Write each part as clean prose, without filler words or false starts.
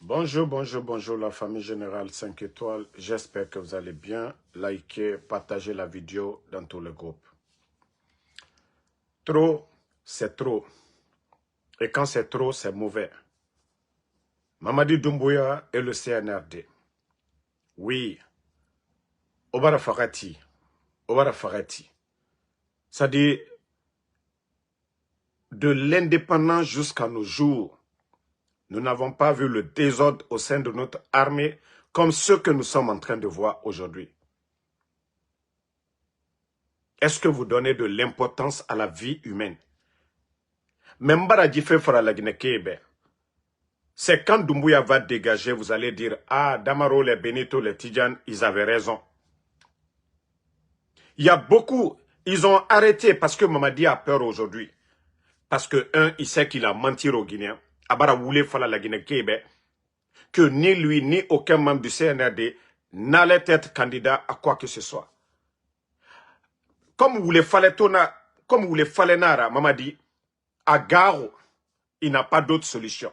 Bonjour, bonjour, bonjour la famille générale 5 étoiles. J'espère que vous allez bien. Likez, partagez la vidéo dans tous les groupes. Trop, c'est trop. Et quand c'est trop, c'est mauvais. Mamadi Doumbouya et le CNRD. Oui. Obara Farati. Obara Farati. C'est-à-dire, de l'indépendance jusqu'à nos jours, nous n'avons pas vu le désordre au sein de notre armée comme ce que nous sommes en train de voir aujourd'hui. Est-ce que vous donnez de l'importance à la vie humaine? Même Baradjifé fera la Guinée-Kébé. C'est quand Doumbouya va dégager, vous allez dire, ah, Damaro, les Benito, les Tidjane, ils avaient raison. Il y a beaucoup, ils ont arrêté parce que Mamadi a peur aujourd'hui. Parce que, il sait qu'il a menti aux Guinéens. Abara Woulé fala la Guinée-Kébé. Que ni lui, ni aucun membre du CNRD n'allait être candidat à quoi que ce soit. Comme vous les fallait Nara, Mamadi, à Garo, il n'a pas d'autre solution.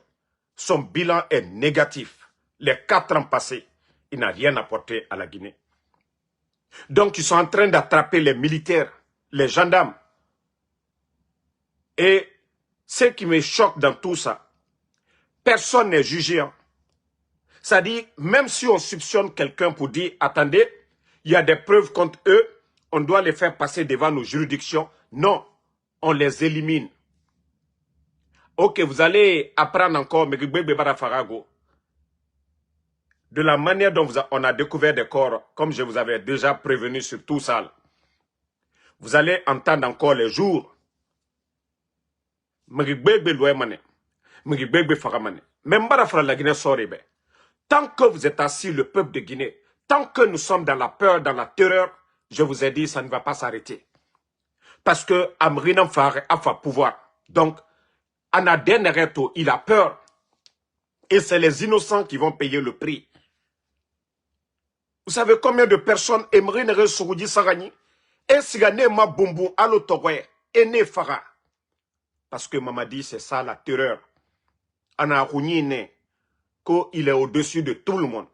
Son bilan est négatif. Les 4 ans passés, il n'a rien apporté à la Guinée. Donc, ils sont en train d'attraper les militaires, les gendarmes. Et ce qui me choque dans tout ça, personne n'est jugé. C'est-à-dire, même si on soupçonne quelqu'un pour dire, attendez, il y a des preuves contre eux, on doit les faire passer devant nos juridictions. Non, on les élimine. Ok, vous allez apprendre encore Megibebe Barafarago. De la manière dont on a découvert des corps, comme je vous avais déjà prévenu sur tout ça, vous allez entendre encore les jours. Même la Guinée Sorebe. Tant que vous êtes assis, le peuple de Guinée, tant que nous sommes dans la peur, dans la terreur, je vous ai dit, ça ne va pas s'arrêter. Parce que Amrinam Fare a fait pouvoir. Donc, Anadenereto, il a peur. Et c'est les innocents qui vont payer le prix. Vous savez combien de personnes aimeraient ne Souroudi Sarani et Sigane Ma Bumbu Alotogwe et Ne Fara. Parce que Mamadi, c'est ça la terreur. Ana Rounine, qu'il est au-dessus de tout le monde.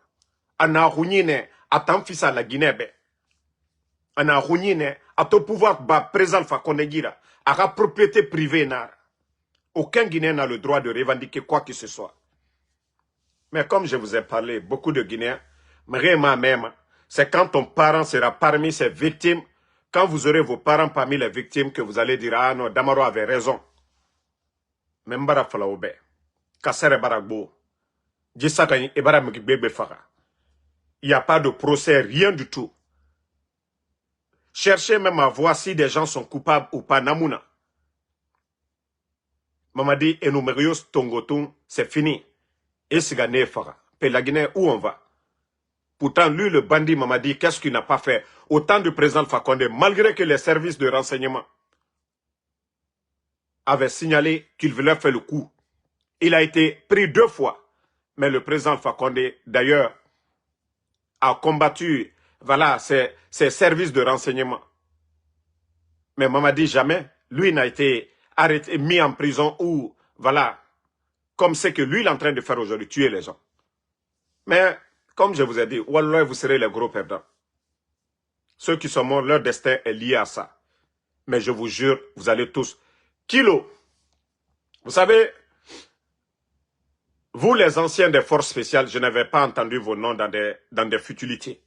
Ana Rounine, à ton fils à la Guinée. Ana Rounine, à ton pouvoir présent Fakondegira, à la propriété privée. Aucun Guinéen n'a le droit de revendiquer quoi que ce soit. Mais comme je vous ai parlé, beaucoup de Guinéens, même, c'est quand ton parent sera parmi ses victimes, quand vous aurez vos parents parmi les victimes, que vous allez dire, ah non, Damaro avait raison. Même Barafalaoube, Kassere Baragbo, Djissakani et Baramikibebe Fara. Il n'y a pas de procès, rien du tout. Cherchez même à voir si des gens sont coupables ou pas, Namouna. Mamadi Enumerios Tongotung, c'est fini. Et Sigane Fara. Puis la Guinée, où on va? Pourtant, lui, le bandit Mamadi, qu'est-ce qu'il n'a pas fait? Autant du président Fakonde, malgré que les services de renseignement avaient signalé qu'il voulait faire le coup. Il a été pris 2 fois. Mais le président Fakonde, d'ailleurs, a combattu, voilà, ses services de renseignement. Mais Mamadi, jamais, lui n'a été arrêté, mis en prison ou, voilà, comme c'est que lui il est en train de faire aujourd'hui, tuer les gens. Mais, comme je vous ai dit, Wallah, vous serez les gros perdants. Ceux qui sont morts, leur destin est lié à ça. Mais je vous jure, vous allez tous... Kilo, vous savez, vous les anciens des forces spéciales, je n'avais pas entendu vos noms dans des futilités.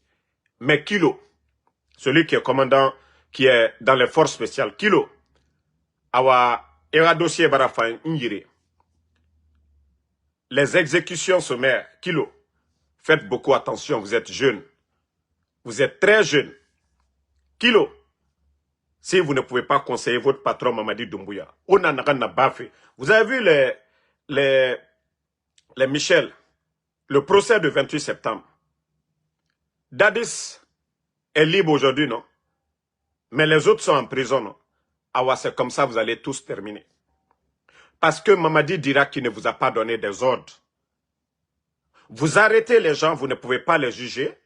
Mais Kilo, celui qui est commandant, qui est dans les forces spéciales, Kilo, Awa Era dossier Barafan Ngiri. Les exécutions sommaires, Kilo, faites beaucoup attention, vous êtes jeunes. Vous êtes très jeunes. Kilo, si vous ne pouvez pas conseiller votre patron Mamadi Doumbouya, vous avez vu les Michel, le procès de 28 septembre. Dadis est libre aujourd'hui, non? Mais les autres sont en prison, non? Ah, c'est comme ça, vous allez tous terminer. Parce que Mamadi dira qu'il ne vous a pas donné des ordres. Vous arrêtez les gens, vous ne pouvez pas les juger.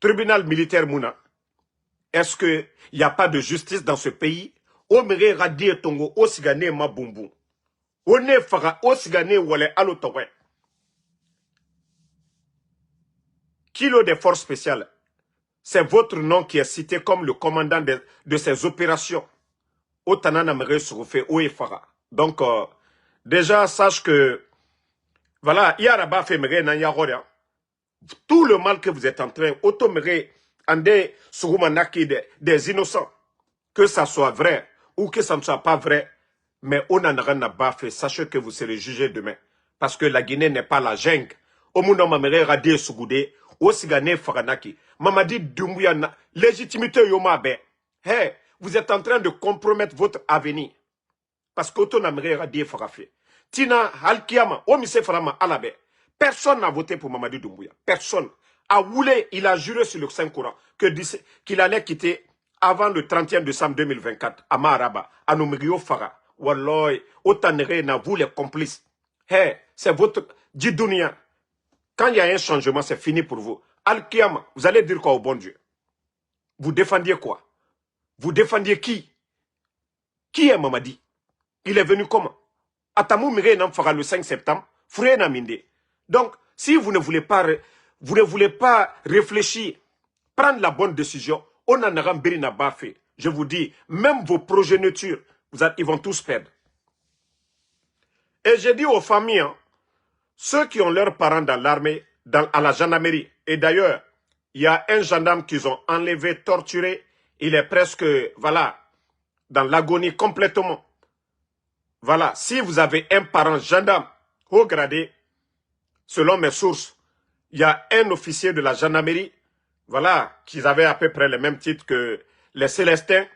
Tribunal militaire Mouna. Est-ce qu'il n'y a pas de justice dans ce pays? Omere Radie Tongo, Osigane Mabumbu. One Fara, Osigane Wale Alotowe. Kilo des forces spéciales, c'est votre nom qui est cité comme le commandant de ces opérations. Donc, déjà, sache que, voilà, tout le mal que vous êtes en train, des innocents, que ça soit vrai ou que ça ne soit pas vrai, mais on n'en a rien à baffer. Sachez que vous serez jugé demain. Parce que la Guinée n'est pas la jungle. Au monde, mamere radé sougoudé, au sigane faranaki. Mamadi Doumbouya, légitimité yomabe. Hey, vous êtes en train de compromettre votre avenir. Parce qu'auto n'amere radé farafé. Tina, Alkiama, Omise Farama, Alabe. Personne n'a voté pour Mamadi Doumbouya. Personne. A voulu, il a juré sur le Saint-Courant qu'il allait quitter avant le 31 décembre 2024 à Maraba, à Noumrio Fara. Walloy, Otanere n'a vous les complices. Hey, c'est votre Djidounia. Quand il y a un changement, c'est fini pour vous. Al-Kiyama, vous allez dire quoi au bon Dieu? Vous défendiez quoi? Vous défendiez qui? Qui est Mamadi? Il est venu comment? Atamou Mire Nam fera le 5 septembre, Foué Naminde. Donc, si vous ne voulez pas réfléchir, prendre la bonne décision, on en a n'a pas fait. Je vous dis, même vos progénitures, ils vont tous perdre. Et j'ai dit aux familles, hein, ceux qui ont leurs parents dans l'armée, à la gendarmerie, et d'ailleurs, il y a un gendarme qu'ils ont enlevé, torturé, il est presque, voilà, dans l'agonie complètement. Voilà, si vous avez un parent gendarme haut gradé, selon mes sources, il y a un officier de la gendarmerie, voilà, qui avait à peu près le même titre que les Célestins,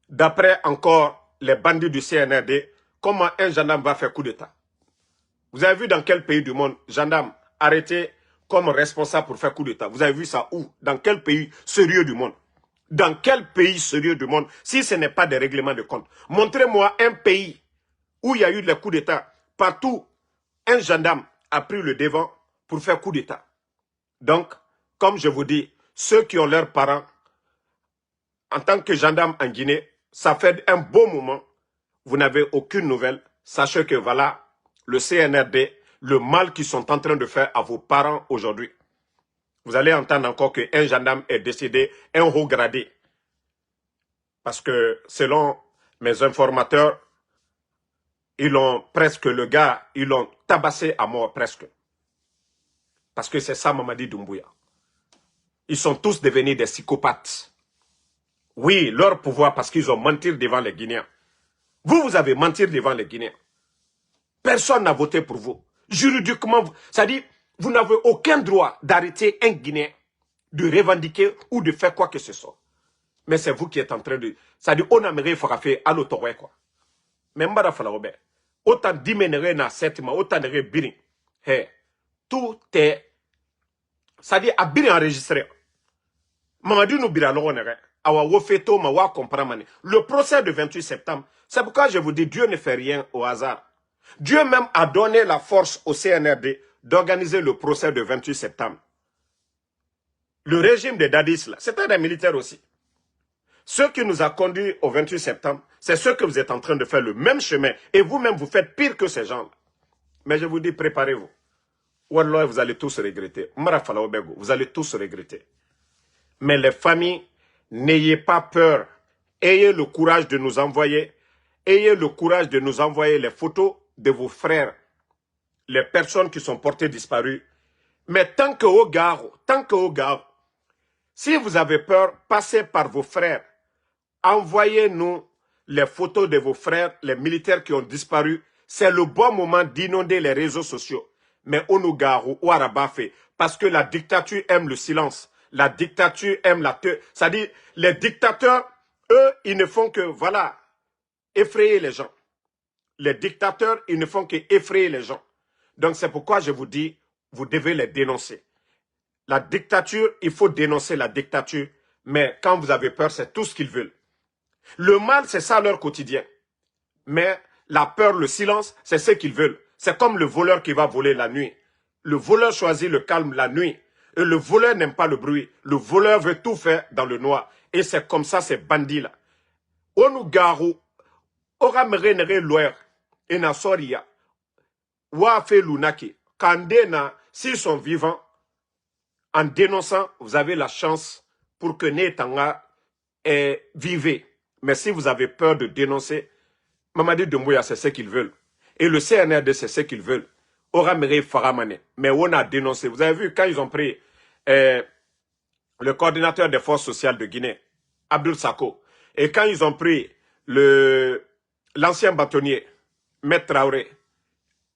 d'après encore les bandits du CNRD, comment un gendarme va faire coup d'État? Vous avez vu dans quel pays du monde, gendarme arrêté comme responsable pour faire coup d'État? Vous avez vu ça où? Dans quel pays sérieux du monde? Dans quel pays sérieux du monde? Si ce n'est pas des règlements de compte. Montrez-moi un pays où il y a eu les coups d'État. Partout, un gendarme a pris le devant pour faire coup d'État. Donc, comme je vous dis, ceux qui ont leurs parents, en tant que gendarme en Guinée, ça fait un beau moment, vous n'avez aucune nouvelle. Sachez que voilà, le CNRD, le mal qu'ils sont en train de faire à vos parents aujourd'hui. Vous allez entendre encore qu'un gendarme est décédé, un haut gradé. Parce que selon mes informateurs, ils l'ont presque, le gars, ils l'ont tabassé à mort presque. Parce que c'est ça Mamadi Doumbouya. Ils sont tous devenus des psychopathes. Oui, leur pouvoir parce qu'ils ont menti devant les Guinéens. Vous avez menti devant les Guinéens. Personne n'a voté pour vous. Juridiquement, c'est-à-dire, vous n'avez aucun droit d'arrêter un Guinéen, de revendiquer ou de faire quoi que ce soit. Mais c'est vous qui êtes en train de... C'est-à-dire, on a mis faire à l'autorité, quoi. Mais m'bara fala Robert. Autant diminuer na 7 mois, autant de biri. Hey, tout est... C'est-à-dire, à biri enregistré. Mamadi nous bira l'onere. Awa wofeto ma wa comprendre. Le procès de 28 septembre, c'est pourquoi je vous dis, Dieu ne fait rien au hasard. Dieu même a donné la force au CNRD d'organiser le procès de 28 septembre. Le régime de Dadis, c'était des militaires aussi. Ce qui nous a conduits au 28 septembre, c'est ce que vous êtes en train de faire, le même chemin. Et vous-même, vous faites pire que ces gens-là. Mais je vous dis, préparez-vous. Wallah, vous allez tous regretter. Vous allez tous regretter. Mais les familles, n'ayez pas peur. Ayez le courage de nous envoyer. Ayez le courage de nous envoyer les photos de vos frères. Les personnes qui sont portées disparues. Mais tant que au gars, si vous avez peur, passez par vos frères. Envoyez-nous les photos de vos frères, les militaires qui ont disparu. C'est le bon moment d'inonder les réseaux sociaux. Mais on nous gare ou Arabafé, parce que la dictature aime le silence. La dictature aime la... C'est-à-dire, les dictateurs, eux, ils ne font que, voilà, effrayer les gens. Les dictateurs, ils ne font qu'effrayer les gens. Donc c'est pourquoi je vous dis, vous devez les dénoncer. La dictature, il faut dénoncer la dictature. Mais quand vous avez peur, c'est tout ce qu'ils veulent. Le mal, c'est ça leur quotidien. Mais la peur, le silence, c'est ce qu'ils veulent. C'est comme le voleur qui va voler la nuit. Le voleur choisit le calme la nuit. Et le voleur n'aime pas le bruit. Le voleur veut tout faire dans le noir. Et c'est comme ça, ces bandits-là. Onu garu, ora merenere loer, et na soria, wa fe lunaki, kandena, s'ils sont vivants, En dénonçant, vous avez la chance pour que Netanga vive. Mais si vous avez peur de dénoncer, Mamadi Doumbouya, c'est ce qu'ils veulent. Et le CNRD, c'est ce qu'ils veulent. Oramere Faramane. Mais on a dénoncé. Vous avez vu, quand ils ont pris le coordinateur des forces sociales de Guinée, Abdul Sako, et quand ils ont pris l'ancien bâtonnier, Maître Traoré,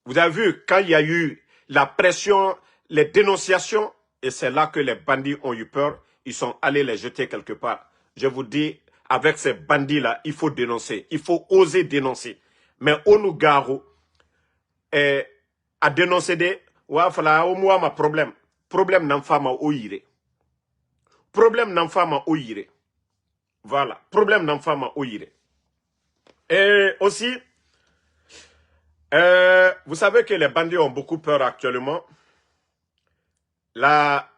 vous avez vu, quand il y a eu la pression, les dénonciations, et c'est là que les bandits ont eu peur, ils sont allés les jeter quelque part. Je vous dis, avec ces bandits-là, il faut dénoncer, il faut oser dénoncer. Mais Onugaro a dénoncé des, ouais, fala au moins ma problème n'en fama au yire. Problème n'en fama au yire. Voilà, problème n'en fama au yire. Et aussi, vous savez que les bandits ont beaucoup peur actuellement. Là,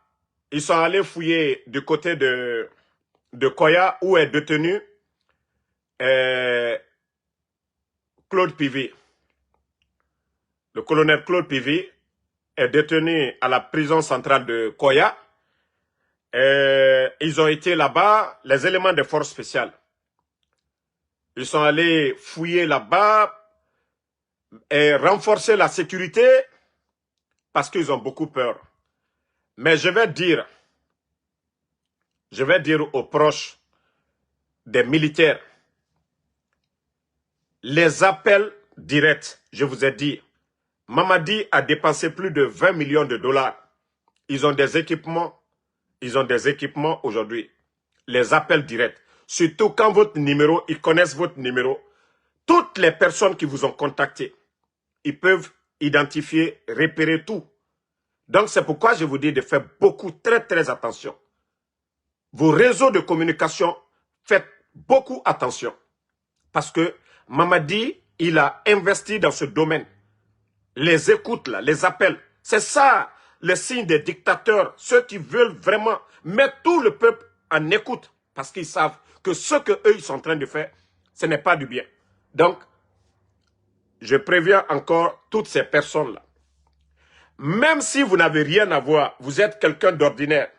ils sont allés fouiller du côté de Koya où est détenu Claude Pivi. Le colonel Claude Pivi est détenu à la prison centrale de Koya. Ils ont été là-bas, les éléments des forces spéciales. Ils sont allés fouiller là-bas et renforcer la sécurité parce qu'ils ont beaucoup peur. Mais je vais dire aux proches des militaires, les appels directs, je vous ai dit, Mamadi a dépensé plus de 20 millions de dollars. Ils ont des équipements aujourd'hui. Les appels directs. Surtout quand votre numéro, ils connaissent votre numéro. Toutes les personnes qui vous ont contacté, ils peuvent identifier, repérer tout. Donc c'est pourquoi je vous dis de faire beaucoup, très attention. Vos réseaux de communication, faites beaucoup attention. Parce que Mamadi, il a investi dans ce domaine. Les écoutes, là, les appels, c'est ça le signe des dictateurs, ceux qui veulent vraiment mettre tout le peuple en écoute. Parce qu'ils savent que ce qu'eux, ils sont en train de faire, ce n'est pas du bien. Donc, je préviens encore toutes ces personnes-là. Même si vous n'avez rien à voir, vous êtes quelqu'un d'ordinaire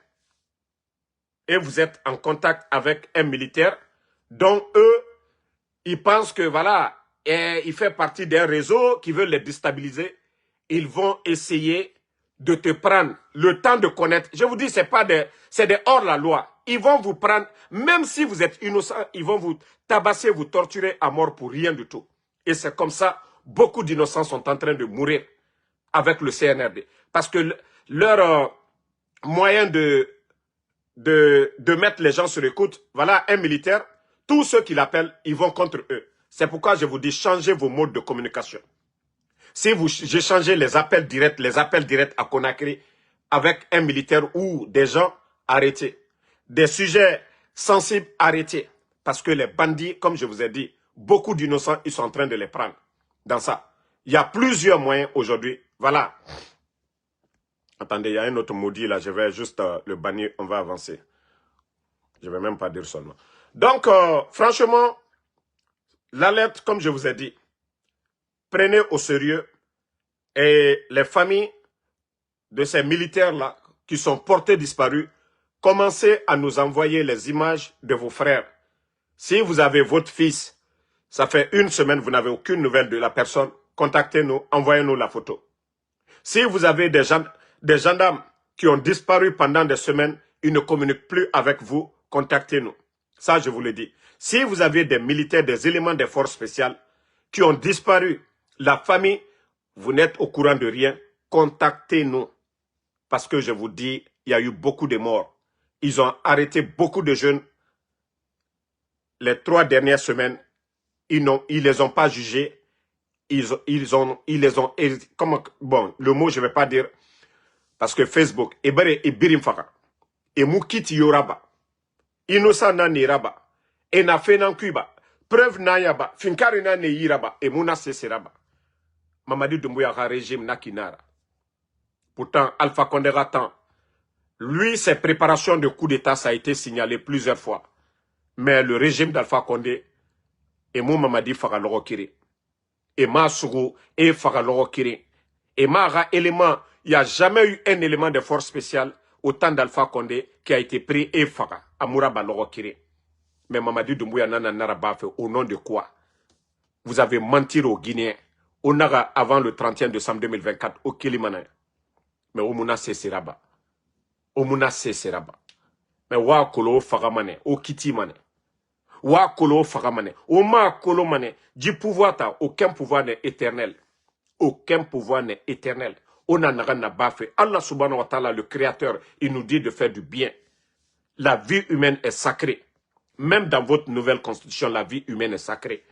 et vous êtes en contact avec un militaire dont eux, ils pensent que voilà, il fait partie d'un réseau qui veut les déstabiliser. Ils vont essayer de te prendre le temps de connaître. Je vous dis, c'est des hors-la-loi. Ils vont vous prendre, même si vous êtes innocent, ils vont vous tabasser, vous torturer à mort pour rien du tout. Et c'est comme ça, beaucoup d'innocents sont en train de mourir avec le CNRD. Parce que leur moyen de mettre les gens sur écoute, voilà, un militaire, tous ceux qui l'appellent, ils vont contre eux. C'est pourquoi je vous dis, changez vos modes de communication. Si j'ai changé les appels directs à Conakry avec un militaire ou des gens, arrêtez. Des sujets sensibles, arrêtez. Parce que les bandits, comme je vous ai dit, beaucoup d'innocents, ils sont en train de les prendre. Dans ça, il y a plusieurs moyens aujourd'hui. Voilà. Attendez, il y a un autre maudit là, je vais juste le bannir, on va avancer. Je ne vais même pas dire seulement. Donc, franchement, l'alerte, comme je vous ai dit, prenez au sérieux et les familles de ces militaires-là qui sont portés disparus, commencez à nous envoyer les images de vos frères. Si vous avez votre fils, ça fait une semaine, vous n'avez aucune nouvelle de la personne, contactez-nous, envoyez-nous la photo. Si vous avez des gendarmes qui ont disparu pendant des semaines, ils ne communiquent plus avec vous, contactez-nous. Ça, je vous le dis. Si vous avez des militaires, des éléments des forces spéciales qui ont disparu, la famille, vous n'êtes au courant de rien, contactez-nous. Parce que je vous dis, il y a eu beaucoup de morts. Ils ont arrêté beaucoup de jeunes les 3 dernières semaines. Ils les ont pas jugés. Ils les ont, comment, bon, le mot je ne vais pas dire, parce que Facebook, Ebere et Birim Faka, et Moukiti Yoraba, Innocent Nani Raba, et na Fenan Kuba, preuve Nayaba, Finkari Nani Yiraba, et Mouna Seseraba. Mamadi Doumbouya régime Nakinara. Pourtant, Alpha Condé attend. Lui, ses préparations de coup d'État, ça a été signalé plusieurs fois. Mais le régime d'Alpha Condé, et Mou Mamadi Fagaloro Kiri, et Ma Sougou, et Fagaloro Kiri, et Mara élément, il n'y a jamais eu un élément de force spéciale au temps d'Alpha Condé qui a été pris et faga à Mouraba Logokiri. Mais Mamadi Doumbouya Nana Naraba fait au nom de quoi? Vous avez menti aux Guinéens. Au Naga avant le 31 décembre 2024 au Kilimana. Mais au Mouna Sesseraba. Au Mouna Sesseraba. Mais wa kolo fagamane au Kiti mane. Wa kolo fagamane. Au ma kolo mane. Du pouvoir ta aucun pouvoir n'est éternel. Aucun pouvoir n'est éternel. On a n'a fait. Allah subhanahu wa ta'ala, le créateur, il nous dit de faire du bien. La vie humaine est sacrée. Même dans votre nouvelle constitution, la vie humaine est sacrée.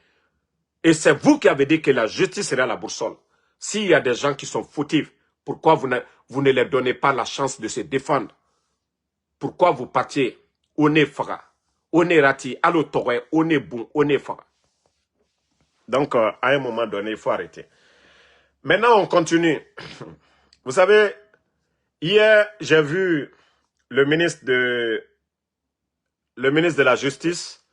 Et c'est vous qui avez dit que la justice sera la boussole. S'il y a des gens qui sont fautifs, pourquoi vous ne leur donnez pas la chance de se défendre? Pourquoi vous partiez? On est fara. On est rati. Allo toré. On est bon. On est fara. Donc, à un moment donné, il faut arrêter. Maintenant, on continue. Vous savez, hier, j'ai vu le ministre de la Justice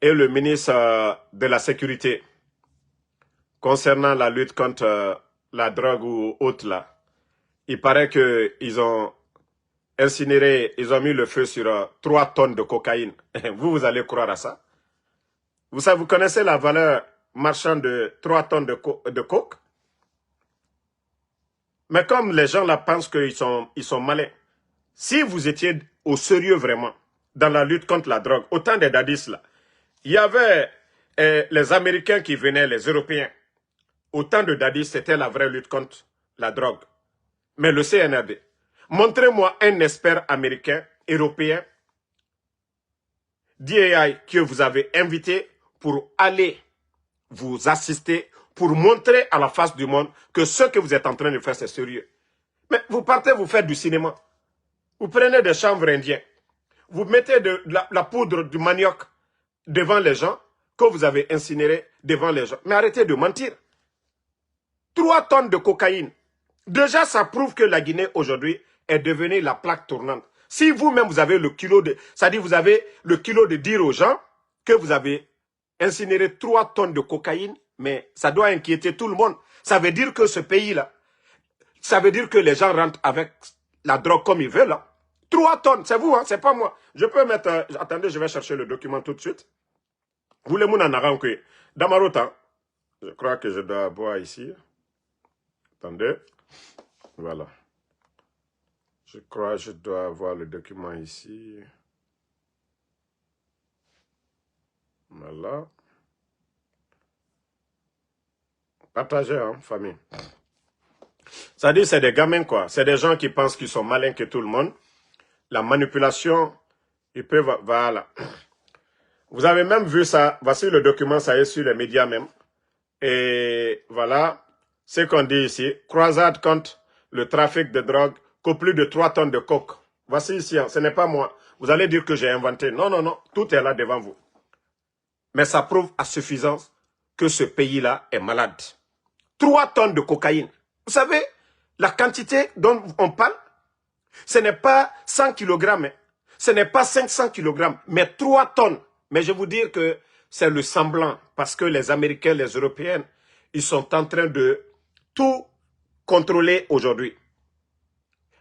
et le ministre de la Sécurité concernant la lutte contre la drogue ou autre là. Il paraît qu'ils ont incinéré, ils ont mis le feu sur 3 tonnes de cocaïne. Vous allez croire à ça? Vous savez, vous connaissez la valeur marchande de 3 tonnes de coke? Mais comme les gens là pensent qu'ils sont malins, si vous étiez au sérieux vraiment dans la lutte contre la drogue, autant des dadis là, il y avait les Américains qui venaient, les Européens. Autant de dadis, c'était la vraie lutte contre la drogue. Mais le CNRD, montrez-moi un expert américain, européen, DAI, que vous avez invité pour aller vous assister, pour montrer à la face du monde que ce que vous êtes en train de faire, c'est sérieux. Mais vous partez, vous faites du cinéma. Vous prenez des chanvres indiens. Vous mettez de la poudre du manioc devant les gens que vous avez incinéré devant les gens. Mais arrêtez de mentir. 3 tonnes de cocaïne. Déjà, ça prouve que la Guinée aujourd'hui est devenue la plaque tournante. Si vous-même vous avez le kilo de... C'est-à-dire vous avez le kilo de dire aux gens que vous avez incinéré 3 tonnes de cocaïne, mais ça doit inquiéter tout le monde. Ça veut dire que ce pays-là, ça veut dire que les gens rentrent avec la drogue comme ils veulent. Hein. 3 tonnes, c'est vous, hein, c'est pas moi. Je peux mettre... attendez, je vais chercher le document tout de suite. Vous les mouns en arranquez. Damarota, je crois que je dois boire ici. Attendez. Voilà. Je crois que je dois avoir le document ici. Voilà. Partagez, hein, famille. Ça dit, c'est des gamins, quoi. C'est des gens qui pensent qu'ils sont malins que tout le monde. La manipulation, ils peuvent... Voilà. Vous avez même vu ça. Voici le document, ça est sur les médias même. Et voilà ce qu'on dit ici. Croisade contre le trafic de drogue, que plus de 3 tonnes de coke. Voici ici, hein, ce n'est pas moi. Vous allez dire que j'ai inventé. Non, non, non. Tout est là devant vous. Mais ça prouve à suffisance que ce pays-là est malade. 3 tonnes de cocaïne. Vous savez, la quantité dont on parle, ce n'est pas 100 kg, hein. Ce n'est pas 500 kg, mais 3 tonnes. Mais je vous dire que c'est le semblant, parce que les Américains, les Européens, ils sont en train de tout contrôler aujourd'hui.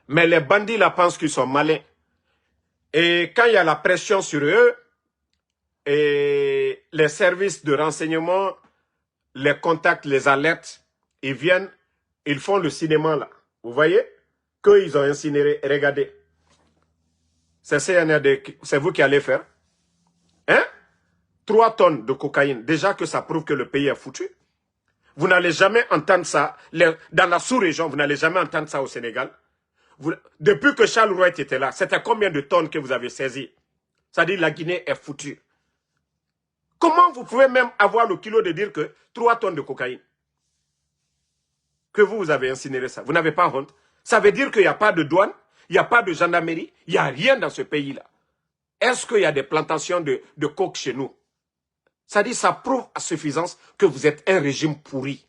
Mais les bandits là pensent qu'ils sont malins. Et quand il y a la pression sur eux, et les services de renseignement, les contacts, les alertes, ils viennent, ils font le cinéma là. Vous voyez? Qu'ils ont incinéré. Regardez. C'est CNRD, c'est vous qui allez faire. Hein? 3 tonnes de cocaïne. Déjà que ça prouve que le pays est foutu. Vous n'allez jamais entendre ça. Dans la sous-région, vous n'allez jamais entendre ça au Sénégal. Depuis que Charles Wright était là, c'était combien de tonnes que vous avez saisi? C'est-à-dire que la Guinée est foutue. Comment vous pouvez même avoir le kilo de dire que 3 tonnes de cocaïne? Que vous avez incinéré ça. Vous n'avez pas honte? Ça veut dire qu'il n'y a pas de douane, il n'y a pas de gendarmerie, il n'y a rien dans ce pays-là. Est-ce qu'il y a des plantations de coke chez nous? Ça dit, ça prouve à suffisance que vous êtes un régime pourri.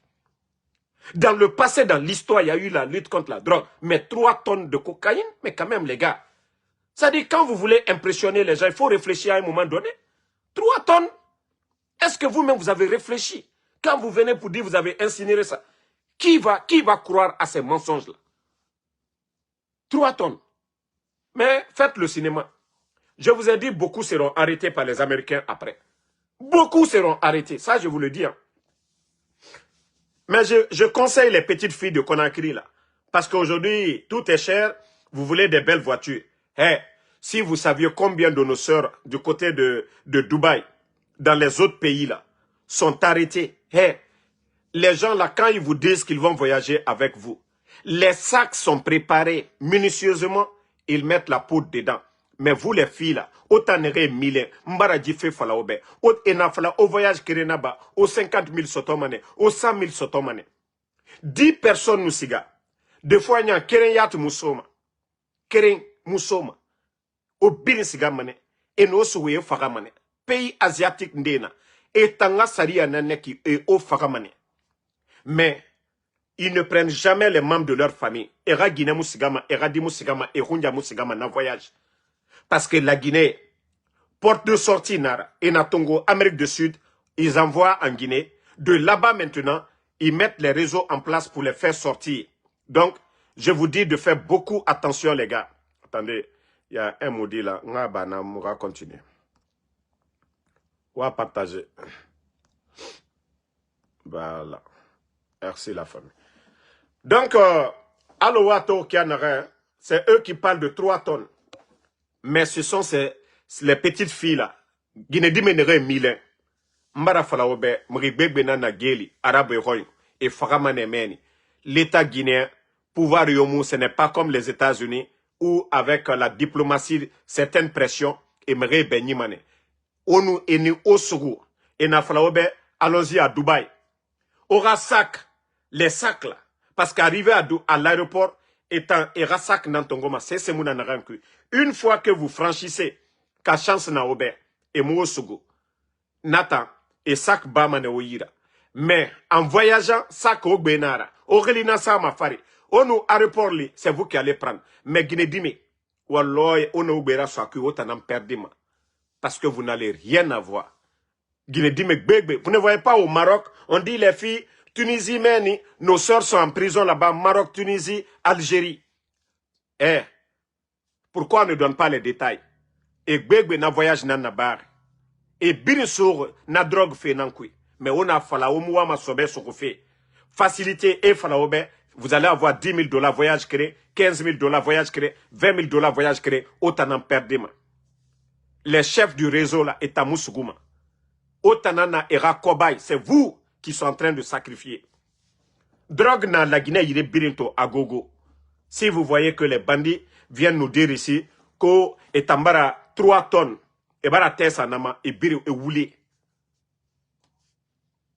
Dans le passé, dans l'histoire, il y a eu la lutte contre la drogue. Mais 3 tonnes de cocaïne, mais quand même, les gars. Ça dit, quand vous voulez impressionner les gens, il faut réfléchir à un moment donné. 3 tonnes. Est-ce que vous-même, vous avez réfléchi? Quand vous venez pour dire que vous avez incinéré ça, qui va croire à ces mensonges-là? 3 tonnes. Mais faites le cinéma. Je vous ai dit, beaucoup seront arrêtés par les Américains après. Beaucoup seront arrêtés, ça je vous le dis. Hein. Mais je conseille les petites filles de Conakry là. Parce qu'aujourd'hui, tout est cher, vous voulez des belles voitures. Hey, si vous saviez combien de nos sœurs du côté de Dubaï, dans les autres pays là, sont arrêtées. Hey, les gens là, quand ils vous disent qu'ils vont voyager avec vous, les sacs sont préparés minutieusement, ils mettent la poudre dedans. Mais vous les filles là, autant n'erez mille, m'baradji fait fala obe, au voyage kirenaba, au 50 000 sotomane, au 100 000 sotomane. 10 personnes nous siga. Des fois, il y a keren yat musoma. Keren musoma. Au bin siga mane. Et nous souye fagamane. Pays asiatique ndena. Et tanga saria naneki et au fagamane. Mais, ils ne prennent jamais les membres de leur famille. Era Guinée Moussigama, Era Di Moussigama, et Rundia Moussigama na voyage. Parce que la Guinée, porte de sortie Nara, et Natongo, Amérique du Sud, ils envoient en Guinée. De là-bas maintenant, ils mettent les réseaux en place pour les faire sortir. Donc, je vous dis de faire beaucoup attention les gars. Attendez, il y a un maudit là. On va continuer. On va partager. Voilà. Merci la famille. Donc, Alowato Kianara, c'est eux qui parlent de 3 tonnes. Mais ce sont les petites filles là. Guinée menere Milen. Mbara Falaobe, Mribebe Nana Geli, Arabe Roy, et Faramane Meni. L'État guinéen, pouvoir Yomu, ce n'est pas comme les États-Unis, où avec la diplomatie, certaines pressions, et Mre Benyimane. Onu eni Osuru, et Nafalaobe, allons-y à Dubaï. Aura sac, les sacs là. Parce qu'arriver à l'aéroport, étant Erasak Nantongoma, c'est mon anaranku. Une fois que vous franchissez, ka chance na obe, et Mouosugu, Nathan, et sac Bamane Oira. Mais en voyageant, sac au Benara, Aurélina Samafari, on aéroport li, c'est vous qui allez prendre. Mais Guinée-Dime, Walloy, on oubera Saku, otanam perdima. Parce que vous n'allez rien avoir. Guinée-Dime, vous ne voyez pas au Maroc, on dit les filles, Tunisie, Meni, nos sœurs sont en prison là-bas, Maroc, Tunisie, Algérie. Eh, pourquoi on ne donne pas les détails? Et Gbegbe na voyage na nabar. Et bien sûr, na drogue fait nankui. Mais on a fala oumouama ma sobe fait. Facilité et fala obe, vous allez avoir 10 000 $ voyage créé, 15 000 $ voyage créé, 20 000 $ voyage créé, autant en perdema. Les chefs du réseau là est à Moussougouma. Otanana era Kobaï, c'est vous qui sont en train de sacrifier. Drogue na la Guinée, il est birinto à gogo. Si vous voyez que les bandits viennent nous dire ici que etambara 3 tonnes, et bara tessa nama et biri et woulé.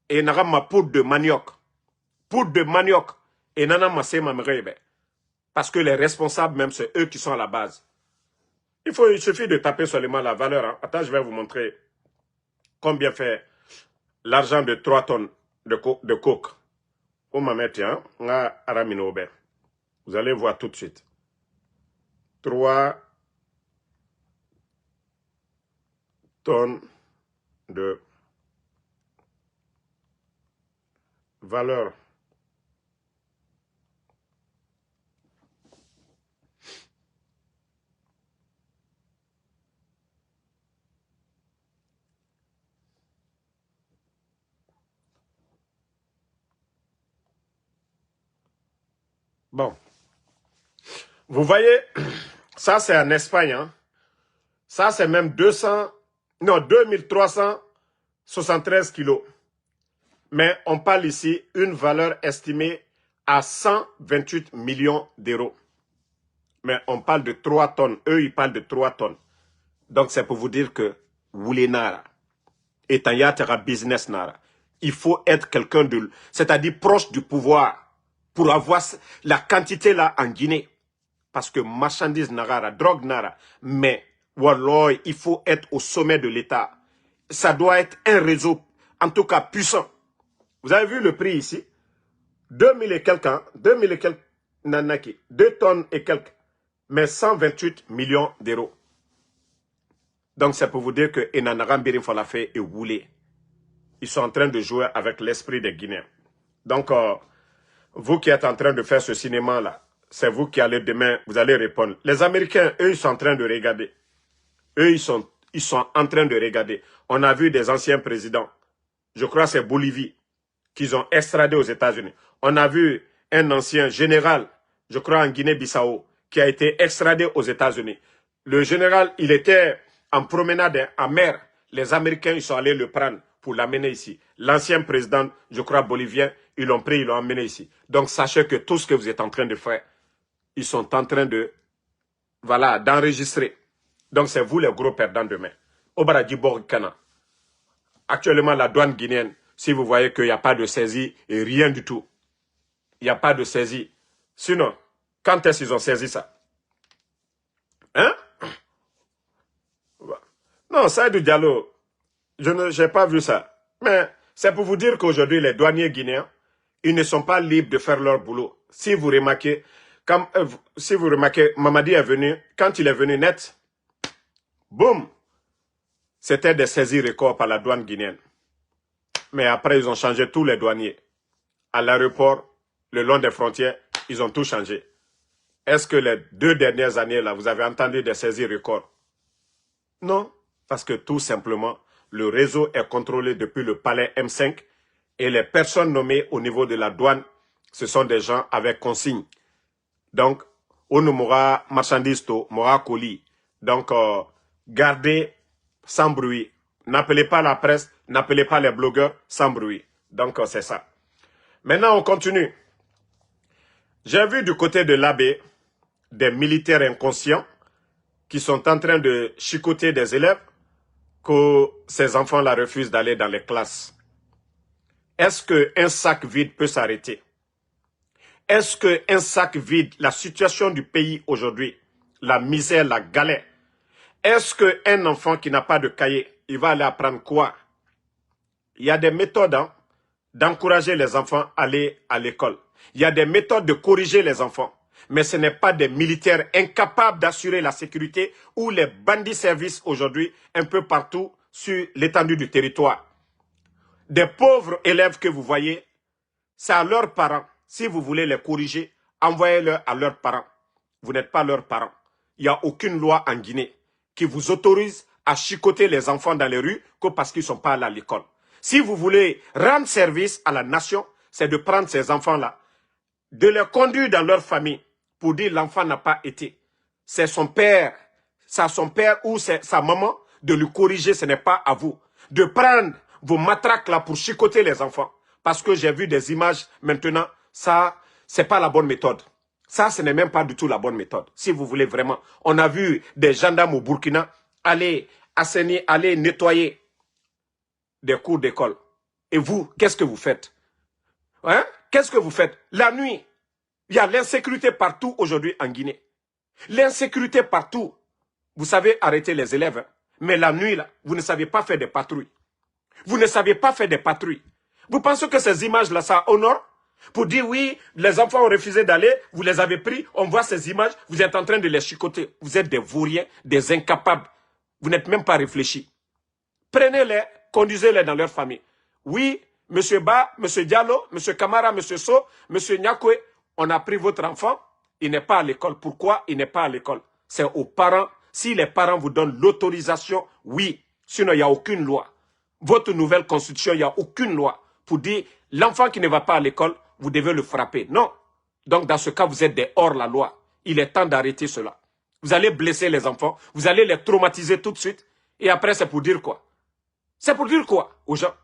Et n'agama poudre de manioc. Poudre de manioc. Et nana masema mrebe. Parce que les responsables, même, c'est eux qui sont à la base. Il suffit de taper seulement la valeur. Hein. Attends, je vais vous montrer combien fait l'argent de 3 tonnes de coke. On m'a mis, hein, vous allez voir tout de suite. 3 tonnes de valeur. Bon. Vous voyez, ça c'est en Espagne. Hein. Ça c'est même 2373 kilos. Mais on parle ici une valeur estimée à 128 millions d'euros. Mais on parle de 3 tonnes. Eux, ils parlent de 3 tonnes. Donc c'est pour vous dire que Woulé Nara, Etanyatera business Nara, il faut être quelqu'un de, c'est-à-dire proche du pouvoir pour avoir la quantité là en Guinée. Parce que marchandise Nara, drogue Nara, mais Walloy, il faut être au sommet de l'État. Ça doit être un réseau, en tout cas puissant. Vous avez vu le prix ici? 2000 et quelques, hein? 2000 et quelques nanaki, 2 tonnes et quelques, mais 128 millions d'euros. Donc c'est pour vous dire que Enanarambirin Falafé est roulé. Ils sont en train de jouer avec l'esprit des Guinéens. Donc, vous qui êtes en train de faire ce cinéma-là, c'est vous qui allez demain, vous allez répondre. Les Américains, eux, ils sont en train de regarder. Eux, ils sont en train de regarder. On a vu des anciens présidents. Je crois que c'est Bolivie qu'ils ont extradé aux États-Unis. On a vu un ancien général, je crois en Guinée-Bissau, qui a été extradé aux États-Unis. Le général, il était en promenade en mer. Les Américains, ils sont allés le prendre pour l'amener ici. L'ancien président, je crois bolivien, ils l'ont pris, ils l'ont amené ici. Donc sachez que tout ce que vous êtes en train de faire, ils sont en train de, voilà, d'enregistrer. Donc c'est vous les gros perdants demain. Obaradi Borikana. Actuellement, la douane guinéenne, si vous voyez qu'il n'y a pas de saisie et rien du tout, il n'y a pas de saisie. Sinon, quand est-ce qu'ils ont saisi ça? Hein? Non, Saïdou Diallo, je n'ai pas vu ça. Mais c'est pour vous dire qu'aujourd'hui, les douaniers guinéens, ils ne sont pas libres de faire leur boulot. Si vous remarquez, Mamadi est venu, quand il est venu net, boum, c'était des saisies records par la douane guinéenne. Mais après, ils ont changé tous les douaniers. À l'aéroport, le long des frontières, ils ont tout changé. Est-ce que les 2 dernières années, là, vous avez entendu des saisies records? Non, parce que tout simplement, le réseau est contrôlé depuis le palais M5 et les personnes nommées au niveau de la douane, ce sont des gens avec consigne. Donc, on mourra marchandise, mourra colis. Donc, gardez sans bruit. N'appelez pas la presse, n'appelez pas les blogueurs sans bruit. Donc, c'est ça. Maintenant, on continue. J'ai vu du côté de l'abbé des militaires inconscients qui sont en train de chicoter des élèves que ces enfants-là refusent d'aller dans les classes. Est-ce qu'un sac vide peut s'arrêter? Est-ce qu'un sac vide, la situation du pays aujourd'hui, la misère, la galère, est-ce qu'un enfant qui n'a pas de cahier, il va aller apprendre quoi? Il y a des méthodes d'encourager les enfants à aller à l'école. Il y a des méthodes de corriger les enfants. Mais ce n'est pas des militaires incapables d'assurer la sécurité ou les bandits services aujourd'hui un peu partout sur l'étendue du territoire. Des pauvres élèves que vous voyez, c'est à leurs parents. Si vous voulez les corriger, envoyez-les à leurs parents. Vous n'êtes pas leurs parents. Il n'y a aucune loi en Guinée qui vous autorise à chicoter les enfants dans les rues que parce qu'ils ne sont pas allés à l'école. Si vous voulez rendre service à la nation, c'est de prendre ces enfants-là, de les conduire dans leur famille pour dire l'enfant n'a pas été. C'est son père, ou c'est sa maman de lui corriger, ce n'est pas à vous. De prendre vos matraques là pour chicoter les enfants. Parce que j'ai vu des images maintenant, ça, c'est pas la bonne méthode. Ça, ce n'est même pas du tout la bonne méthode. Si vous voulez vraiment. On a vu des gendarmes au Burkina aller assainir, aller nettoyer des cours d'école. Et vous, qu'est-ce que vous faites? Hein? Qu'est-ce que vous faites? La nuit, il y a l'insécurité partout aujourd'hui en Guinée. L'insécurité partout. Vous savez arrêter les élèves. Hein? Mais la nuit, là, vous ne savez pas faire des patrouilles. Vous ne savez pas faire des patrouilles. Vous pensez que ces images-là, ça honore? Pour dire oui, les enfants ont refusé d'aller, vous les avez pris, on voit ces images, vous êtes en train de les chicoter. Vous êtes des vauriens, des incapables. Vous n'êtes même pas réfléchis. Prenez-les, conduisez-les dans leur famille. Oui, M. Ba, M. Diallo, M. Kamara, M. So, M. Nyakwe, on a pris votre enfant, il n'est pas à l'école. Pourquoi il n'est pas à l'école? C'est aux parents. Si les parents vous donnent l'autorisation, oui. Sinon, il n'y a aucune loi. Votre nouvelle constitution, il n'y a aucune loi pour dire l'enfant qui ne va pas à l'école, vous devez le frapper. Non. Donc, dans ce cas, vous êtes des hors-la-loi. Il est temps d'arrêter cela. Vous allez blesser les enfants, vous allez les traumatiser tout de suite. Et après, c'est pour dire quoi? C'est pour dire quoi aux gens?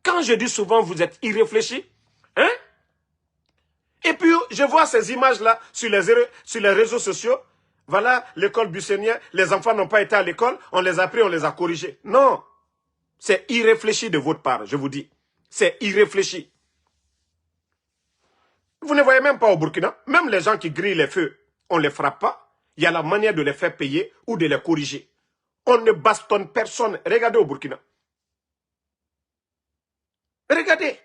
Quand je dis souvent, vous êtes irréfléchis, hein? Et puis, je vois ces images-là sur les réseaux sociaux. Voilà, l'école buissonnière, les enfants n'ont pas été à l'école, on les a pris, on les a corrigés. Non, c'est irréfléchi de votre part, je vous dis. C'est irréfléchi. Vous ne voyez même pas au Burkina, même les gens qui grillent les feux, on ne les frappe pas. Il y a la manière de les faire payer ou de les corriger. On ne bastonne personne. Regardez au Burkina. Regardez.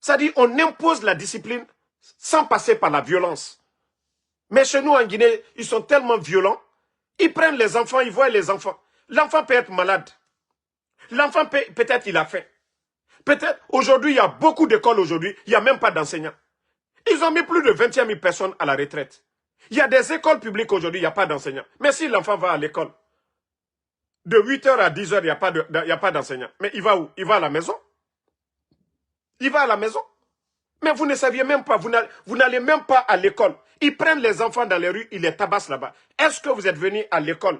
Ça dit, on impose la discipline sans passer par la violence. Mais chez nous en Guinée, ils sont tellement violents. Ils prennent les enfants, ils voient les enfants. L'enfant peut être malade. L'enfant peut-être il a faim. Peut-être aujourd'hui, il y a beaucoup d'écoles aujourd'hui, il n'y a même pas d'enseignants. Ils ont mis plus de 21 000 personnes à la retraite. Il y a des écoles publiques aujourd'hui, il n'y a pas d'enseignants. Mais si l'enfant va à l'école, de 8h à 10h, il n'y a pas d'enseignants. Mais il va où? Il va à la maison. Il va à la maison. Mais vous ne saviez même pas, vous n'allez même pas à l'école. Ils prennent les enfants dans les rues, ils les tabassent là-bas. Est-ce que vous êtes venu à l'école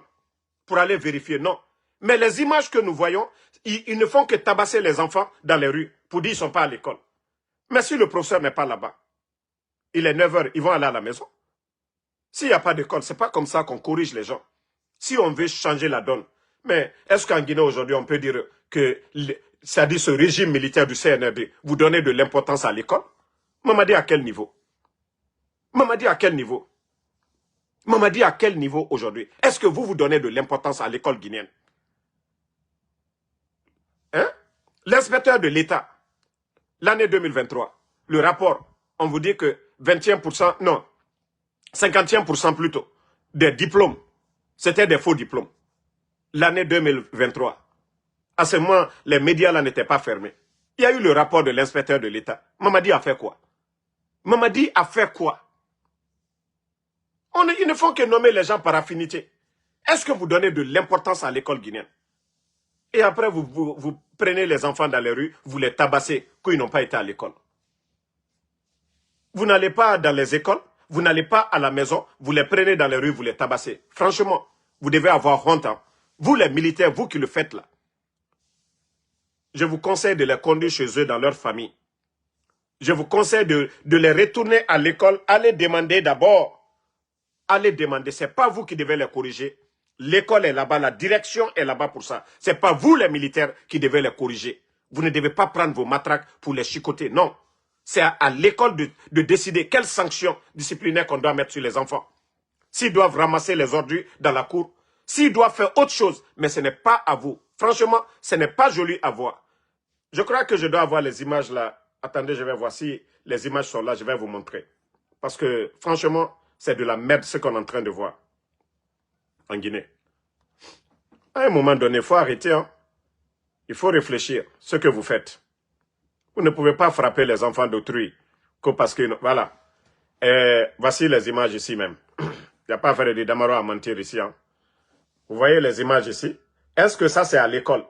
pour aller vérifier? Non. Mais les images que nous voyons, ils ne font que tabasser les enfants dans les rues pour dire qu'ils ne sont pas à l'école. Mais si le professeur n'est pas là-bas, il est 9h, ils vont aller à la maison. S'il n'y a pas d'école, ce n'est pas comme ça qu'on corrige les gens. Si on veut changer la donne. Mais est-ce qu'en Guinée aujourd'hui, on peut dire que, c'est-à-dire ce régime militaire du CNRD, vous donnez de l'importance à l'école? Mamadi à quel niveau? Mamadi à quel niveau? Mamadi à quel niveau aujourd'hui? Est-ce que vous donnez de l'importance à l'école guinéenne? Hein? L'inspecteur de l'État, l'année 2023, le rapport, on vous dit que 21%, non, 51% plutôt, des diplômes, c'était des faux diplômes. L'année 2023. À ce moment, les médias là n'étaient pas fermés. Il y a eu le rapport de l'inspecteur de l'État. Mamadi a fait quoi? Mamadi a fait quoi? Ils ne font que nommer les gens par affinité. Est-ce que vous donnez de l'importance à l'école guinéenne? Et après, vous prenez les enfants dans les rues, vous les tabassez, qu'ils n'ont pas été à l'école. Vous n'allez pas dans les écoles, vous n'allez pas à la maison, vous les prenez dans les rues, vous les tabassez. Franchement, vous devez avoir honte. Hein. Vous les militaires, vous qui le faites là. Je vous conseille de les conduire chez eux dans leur famille. Je vous conseille de les retourner à l'école. Allez demander d'abord. Allez demander. Ce n'est pas vous qui devez les corriger. L'école est là-bas, la direction est là-bas pour ça. Ce n'est pas vous les militaires qui devez les corriger. Vous ne devez pas prendre vos matraques pour les chicoter. Non. C'est à l'école de décider quelles sanctions disciplinaires qu'on doit mettre sur les enfants. S'ils doivent ramasser les ordures dans la cour, s'ils doivent faire autre chose, mais ce n'est pas à vous. Franchement, ce n'est pas joli à voir. Je crois que je dois avoir les images là. Attendez, je vais voir si les images sont là, je vais vous montrer. Parce que, franchement, c'est de la merde ce qu'on est en train de voir en Guinée. À un moment donné, il faut arrêter. Hein. Il faut réfléchir ce que vous faites. Vous ne pouvez pas frapper les enfants d'autrui que parce que... Voilà. Et voici les images ici même. Il n'y a pas à faire de Damaro à mentir ici. Hein. Vous voyez les images ici? Est-ce que ça, c'est à l'école?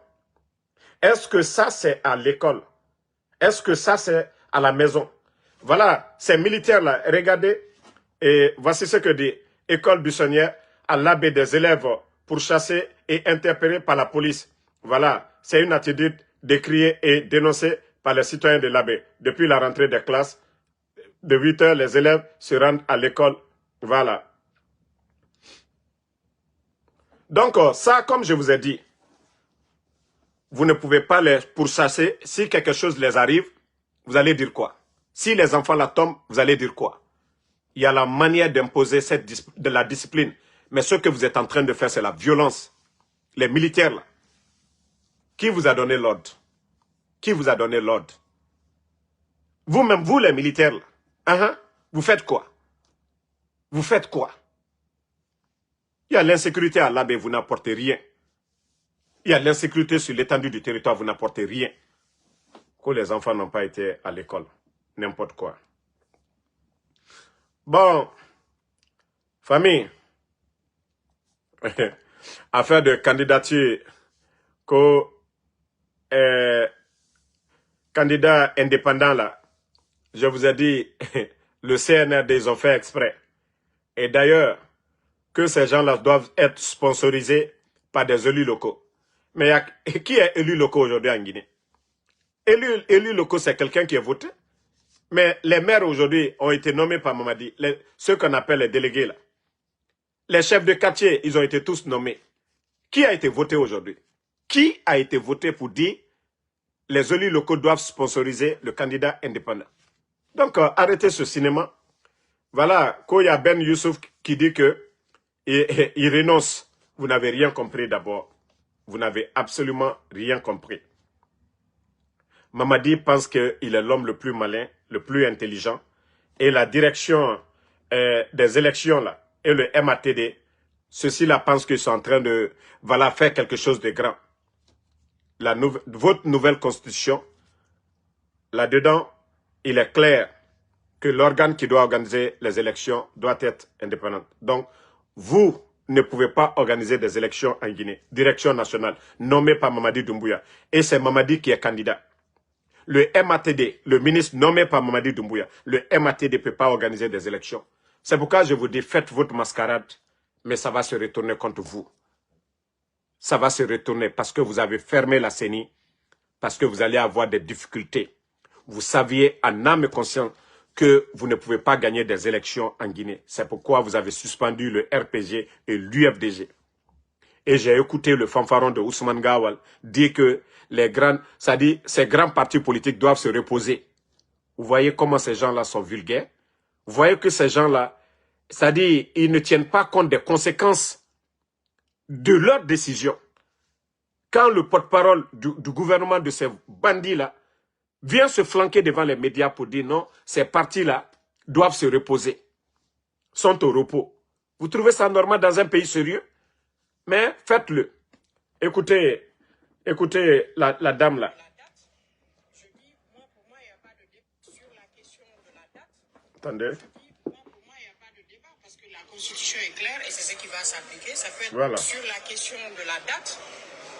Est-ce que ça, c'est à l'école? Est-ce que ça, c'est à la maison? Voilà, ces militaires-là, regardez. Et voici ce que dit École buissonnière à l'abbé des élèves pourchassés et interpellés par la police. Voilà, c'est une attitude décriée et dénoncée par les citoyens de l'abbé. Depuis la rentrée des classes, de 8h, les élèves se rendent à l'école. Voilà. Donc, ça, comme je vous ai dit, vous ne pouvez pas les pourchasser. Si quelque chose les arrive, vous allez dire quoi? Si les enfants la tombent, vous allez dire quoi? Il y a la manière d'imposer de la discipline. Mais ce que vous êtes en train de faire, c'est la violence. Les militaires, là. Qui vous a donné l'ordre? Qui vous a donné l'ordre? Vous-même, vous les militaires, là. Vous faites quoi? Vous faites quoi? Il y a l'insécurité à l'abbé, vous n'apportez rien. Il y a l'insécurité sur l'étendue du territoire, vous n'apportez rien. Que les enfants n'ont pas été à l'école. N'importe quoi. Bon, famille, affaire de candidature, candidat indépendant là, je vous ai dit, le CNRD, ils ont fait exprès. Et d'ailleurs, que ces gens-là doivent être sponsorisés par des élus locaux. Mais qui est élu local aujourd'hui en Guinée? Élu local, c'est quelqu'un qui est voté. Mais les maires aujourd'hui ont été nommés par Mamadi, ceux qu'on appelle les délégués là. Les chefs de quartier, ils ont été tous nommés. Qui a été voté aujourd'hui? Qui a été voté pour dire les élus locaux doivent sponsoriser le candidat indépendant? Donc, arrêtez ce cinéma. Voilà, quand il y a Ben Youssouf qui dit que il renonce, vous n'avez rien compris d'abord. Vous n'avez absolument rien compris. Mamadi pense qu'il est l'homme le plus malin, le plus intelligent. Et la direction des élections là, et le MATD, ceux-ci-là pensent qu'ils sont en train de faire quelque chose de grand. Votre nouvelle constitution, là-dedans, il est clair que l'organe qui doit organiser les élections doit être indépendant. Donc, vous ne pouvez pas organiser des élections en Guinée. Direction nationale, nommée par Mamadi Doumbouya. Et c'est Mamadi qui est candidat. Le MATD, le ministre nommé par Mamadi Doumbouya, le MATD ne peut pas organiser des élections. C'est pourquoi je vous dis, faites votre mascarade, mais ça va se retourner contre vous. Ça va se retourner parce que vous avez fermé la CENI, parce que vous allez avoir des difficultés. Vous saviez en âme et conscience que vous ne pouvez pas gagner des élections en Guinée. C'est pourquoi vous avez suspendu le RPG et l'UFDG. Et j'ai écouté le fanfaron de Ousmane Gawal dire que ces grands partis politiques doivent se reposer. Vous voyez comment ces gens-là sont vulgaires. Vous voyez que ces gens-là, c'est-à-dire, ils ne tiennent pas compte des conséquences de leurs décisions. Quand le porte-parole du gouvernement de ces bandits-là vient se flanquer devant les médias pour dire non, ces partis-là doivent se reposer, sont au repos. Vous trouvez ça normal dans un pays sérieux? Mais faites-le. Écoutez la dame là. Je dis, moi, pour moi, il n'y a pas de débat sur la question de la date. Attendez. Pour moi, il n'y a pas de débat parce que la Constitution est claire et c'est ce qui va s'appliquer. Ça peut être Voilà. sur la question de la date.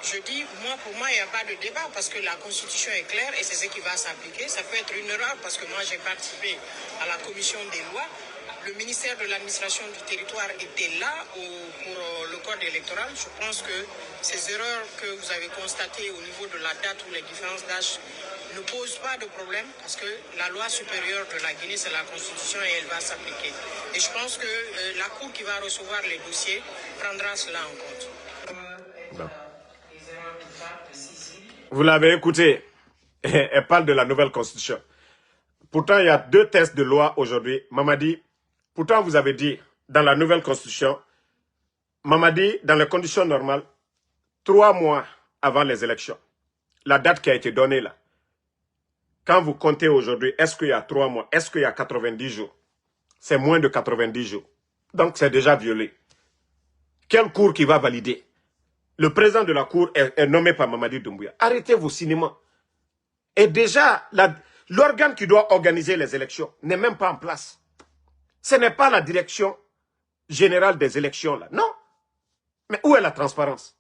Je dis, moi, pour moi, il n'y a pas de débat parce que la Constitution est claire et c'est ce qui va s'appliquer. Ça peut être une erreur parce que moi, j'ai participé à la commission des lois. Le ministère de l'administration du territoire était là pour le code électoral. Je pense que ces erreurs que vous avez constatées au niveau de la date ou les différences d'âge ne posent pas de problème parce que la loi supérieure de la Guinée, c'est la Constitution et elle va s'appliquer. Et je pense que la Cour qui va recevoir les dossiers prendra cela en compte. Non. Vous l'avez écouté. Elle parle de la nouvelle constitution. Pourtant, il y a 2 textes de loi aujourd'hui. Mamadi, pourtant vous avez dit, dans la nouvelle constitution, Mamadi, dans les conditions normales, 3 mois avant les élections, la date qui a été donnée là, quand vous comptez aujourd'hui, est-ce qu'il y a 3 mois, est-ce qu'il y a 90 jours? C'est moins de 90 jours. Donc c'est déjà violé. Quelle cour qui va valider? Le président de la cour est nommé par Mamadi Doumbouya. Arrêtez vos cinémas. Et déjà, l'organe qui doit organiser les élections n'est même pas en place. Ce n'est pas la direction générale des élections là. Non. Mais où est la transparence?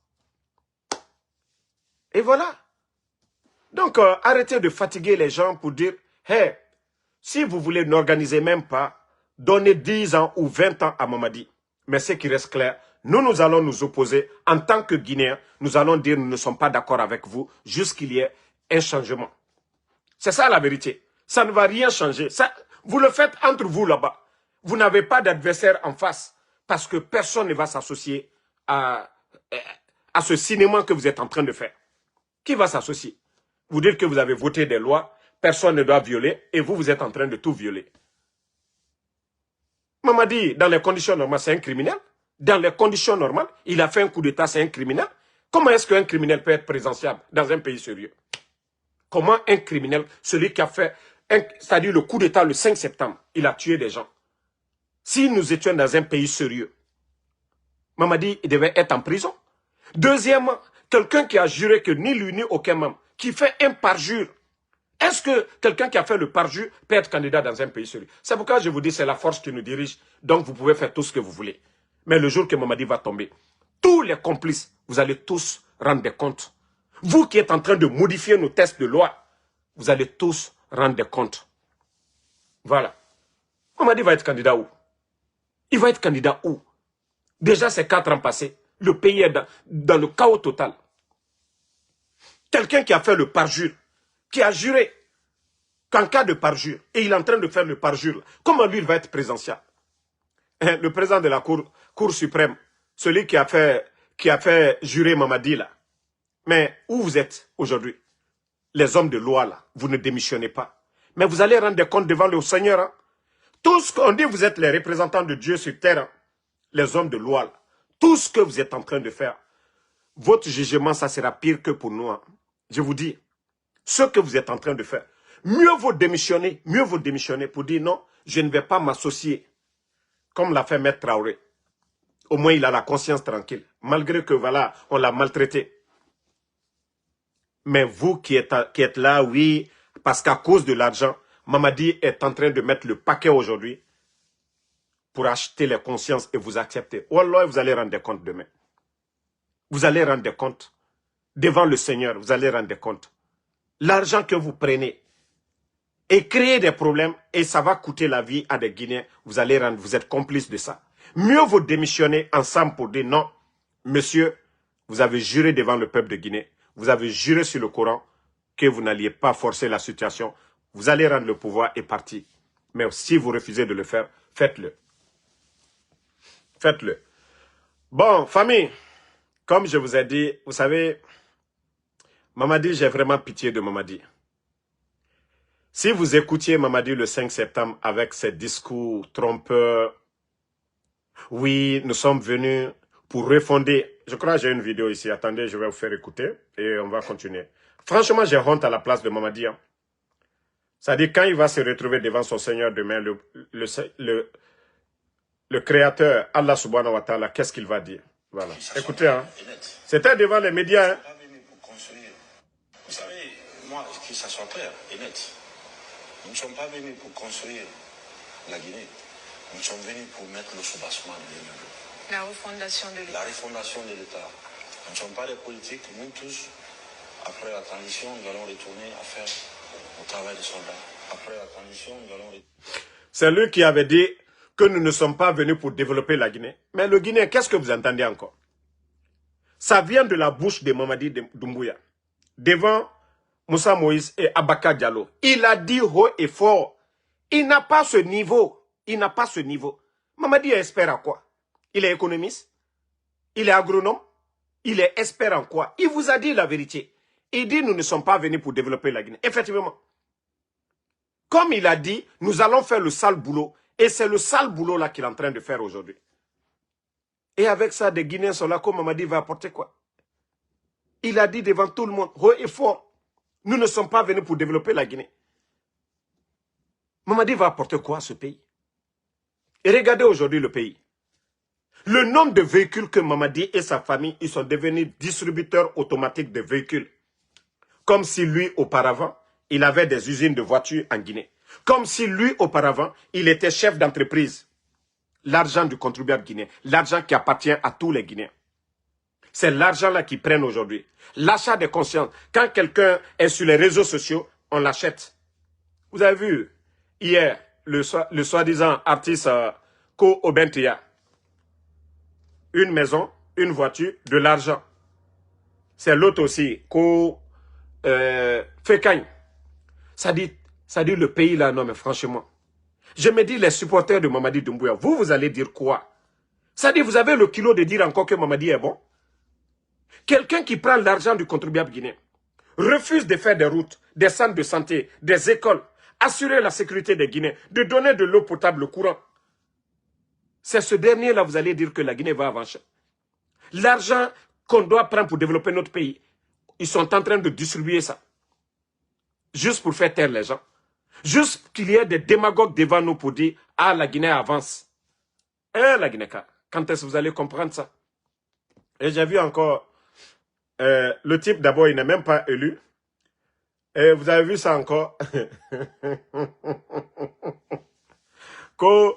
Et voilà. Donc, arrêtez de fatiguer les gens pour dire, hey, si vous voulez n'organiser même pas, donnez 10 ans ou 20 ans à Mamadi. Mais ce qui reste clair, nous allons nous opposer en tant que Guinéens. Nous allons dire nous ne sommes pas d'accord avec vous jusqu'il y ait un changement. C'est ça la vérité. Ça ne va rien changer. Ça, vous le faites entre vous là-bas. Vous n'avez pas d'adversaire en face parce que personne ne va s'associer à ce cinéma que vous êtes en train de faire. Qui va s'associer? Vous dites que vous avez voté des lois, personne ne doit violer et vous êtes en train de tout violer. Mamadi, dans les conditions normales, c'est un criminel. Dans les conditions normales, il a fait un coup d'État, c'est un criminel. Comment est-ce qu'un criminel peut être présidentiable dans un pays sérieux? Comment un criminel, celui qui a fait, c'est-à-dire le coup d'État le 5 septembre, il a tué des gens. Si nous étions dans un pays sérieux, Mamadi il devait être en prison. Deuxièmement, quelqu'un qui a juré que ni lui ni aucun membre, qui fait un parjure. Est-ce que quelqu'un qui a fait le parjure peut être candidat dans un pays sérieux? C'est pourquoi je vous dis, c'est la force qui nous dirige. Donc vous pouvez faire tout ce que vous voulez. Mais le jour que Mamadi va tomber, tous les complices, vous allez tous rendre des comptes. Vous qui êtes en train de modifier nos textes de loi, vous allez tous rendre des comptes. Voilà. Mamadi va être candidat où? Il va être candidat où? Déjà, ces 4 ans passés, le pays est dans le chaos total. Quelqu'un qui a fait le parjure, qui a juré qu'en cas de parjure, et il est en train de faire le parjure, comment lui il va être présidentiable? Le président de la Cour suprême, celui qui a fait jurer Mamadi là. Mais où vous êtes aujourd'hui? Les hommes de loi là, vous ne démissionnez pas. Mais vous allez rendre des comptes devant le Seigneur. Hein? Tout ce qu'on dit, vous êtes les représentants de Dieu sur terre. Hein? Les hommes de loi là. Tout ce que vous êtes en train de faire, votre jugement, ça sera pire que pour nous. Hein? Je vous dis, ce que vous êtes en train de faire, mieux vaut démissionner pour dire non, je ne vais pas m'associer. Comme l'a fait Maître Traoré. Au moins, il a la conscience tranquille. Malgré que, voilà, on l'a maltraité. Mais vous qui êtes là, oui, parce qu'à cause de l'argent, Mamadi est en train de mettre le paquet aujourd'hui pour acheter les consciences et vous accepter. Wallah, vous allez rendre compte demain. Vous allez rendre compte devant le Seigneur, vous allez rendre compte. L'argent que vous prenez et créer des problèmes et ça va coûter la vie à des Guinéens, vous allez rendre, vous êtes complices de ça. Mieux vous démissionner ensemble pour dire non, monsieur, vous avez juré devant le peuple de Guinée, vous avez juré sur le Coran que vous n'alliez pas forcer la situation, vous allez rendre le pouvoir et partir. Mais si vous refusez de le faire, faites-le. Faites-le. Bon, famille, comme je vous ai dit, vous savez, Mamadi, j'ai vraiment pitié de Mamadi. Si vous écoutiez Mamadi le 5 septembre avec ses discours trompeurs, oui, nous sommes venus pour refonder. Je crois que j'ai une vidéo ici. Attendez, je vais vous faire écouter et on va continuer. Franchement, j'ai honte à la place de Mamadi. Hein. C'est-à-dire, quand il va se retrouver devant son Seigneur demain, le Créateur, Allah subhanahu wa ta'ala, qu'est-ce qu'il va dire? Voilà. Écoutez, hein. C'était devant les médias. Hein. Vous savez, moi, que ça soit clair et net, nous ne sommes pas venus pour construire la Guinée. Nous sommes venus pour mettre le soubassement de l'immeuble. La refondation de l'État. La refondation de l'État. Nous ne sommes pas des politiques. Nous tous, après la transition, nous allons retourner à faire le travail des soldats. Après la transition, nous allons... C'est lui qui avait dit que nous ne sommes pas venus pour développer la Guinée. Mais le Guinéen, qu'est-ce que vous entendez encore? Ça vient de la bouche de Mamadi Doumbouya. Devant Moussa Moïse et Abaka Diallo. Il a dit haut et fort. Il n'a pas ce niveau. Il n'a pas ce niveau. Mamadi est expert en quoi? Il est économiste? Il est agronome? Il est expert en quoi? Il vous a dit la vérité. Il dit nous ne sommes pas venus pour développer la Guinée. Effectivement. Comme il a dit, nous allons faire le sale boulot. Et c'est le sale boulot là qu'il est en train de faire aujourd'hui. Et avec ça, des Guinéens sont là, comme Mamadi va apporter quoi? Il a dit devant tout le monde, haut et fort, nous ne sommes pas venus pour développer la Guinée. Mamadi va apporter quoi à ce pays? Et regardez aujourd'hui le pays. Le nombre de véhicules que Mamadi et sa famille, ils sont devenus distributeurs automatiques de véhicules. Comme si lui, auparavant, il avait des usines de voitures en Guinée. Comme si lui, auparavant, il était chef d'entreprise. L'argent du contribuable guinéen, l'argent qui appartient à tous les Guinéens. C'est l'argent-là qu'ils prennent aujourd'hui. L'achat des consciences. Quand quelqu'un est sur les réseaux sociaux, on l'achète. Vous avez vu, hier, le soi-disant artiste Ko Obentia. Une maison, une voiture, de l'argent. C'est l'autre aussi, Ko Fekany. Ça dit le pays là, non mais franchement. Je me dis les supporters de Mamadi Doumbouya, vous allez dire quoi? Ça dit vous avez le kilo de dire encore que Mamadi est bon? Quelqu'un qui prend l'argent du contribuable guinéen, refuse de faire des routes, des centres de santé, des écoles, assurer la sécurité des Guinéens, de donner de l'eau potable, le courant. C'est ce dernier-là, vous allez dire que la Guinée va avancer. L'argent qu'on doit prendre pour développer notre pays, ils sont en train de distribuer ça. Juste pour faire taire les gens. Juste qu'il y ait des démagogues devant nous pour dire « Ah, la Guinée avance. » Hein, la Guinée, quand est-ce que vous allez comprendre ça? Et j'ai vu encore, le type d'abord, il n'est même pas élu. Et vous avez vu ça encore. Que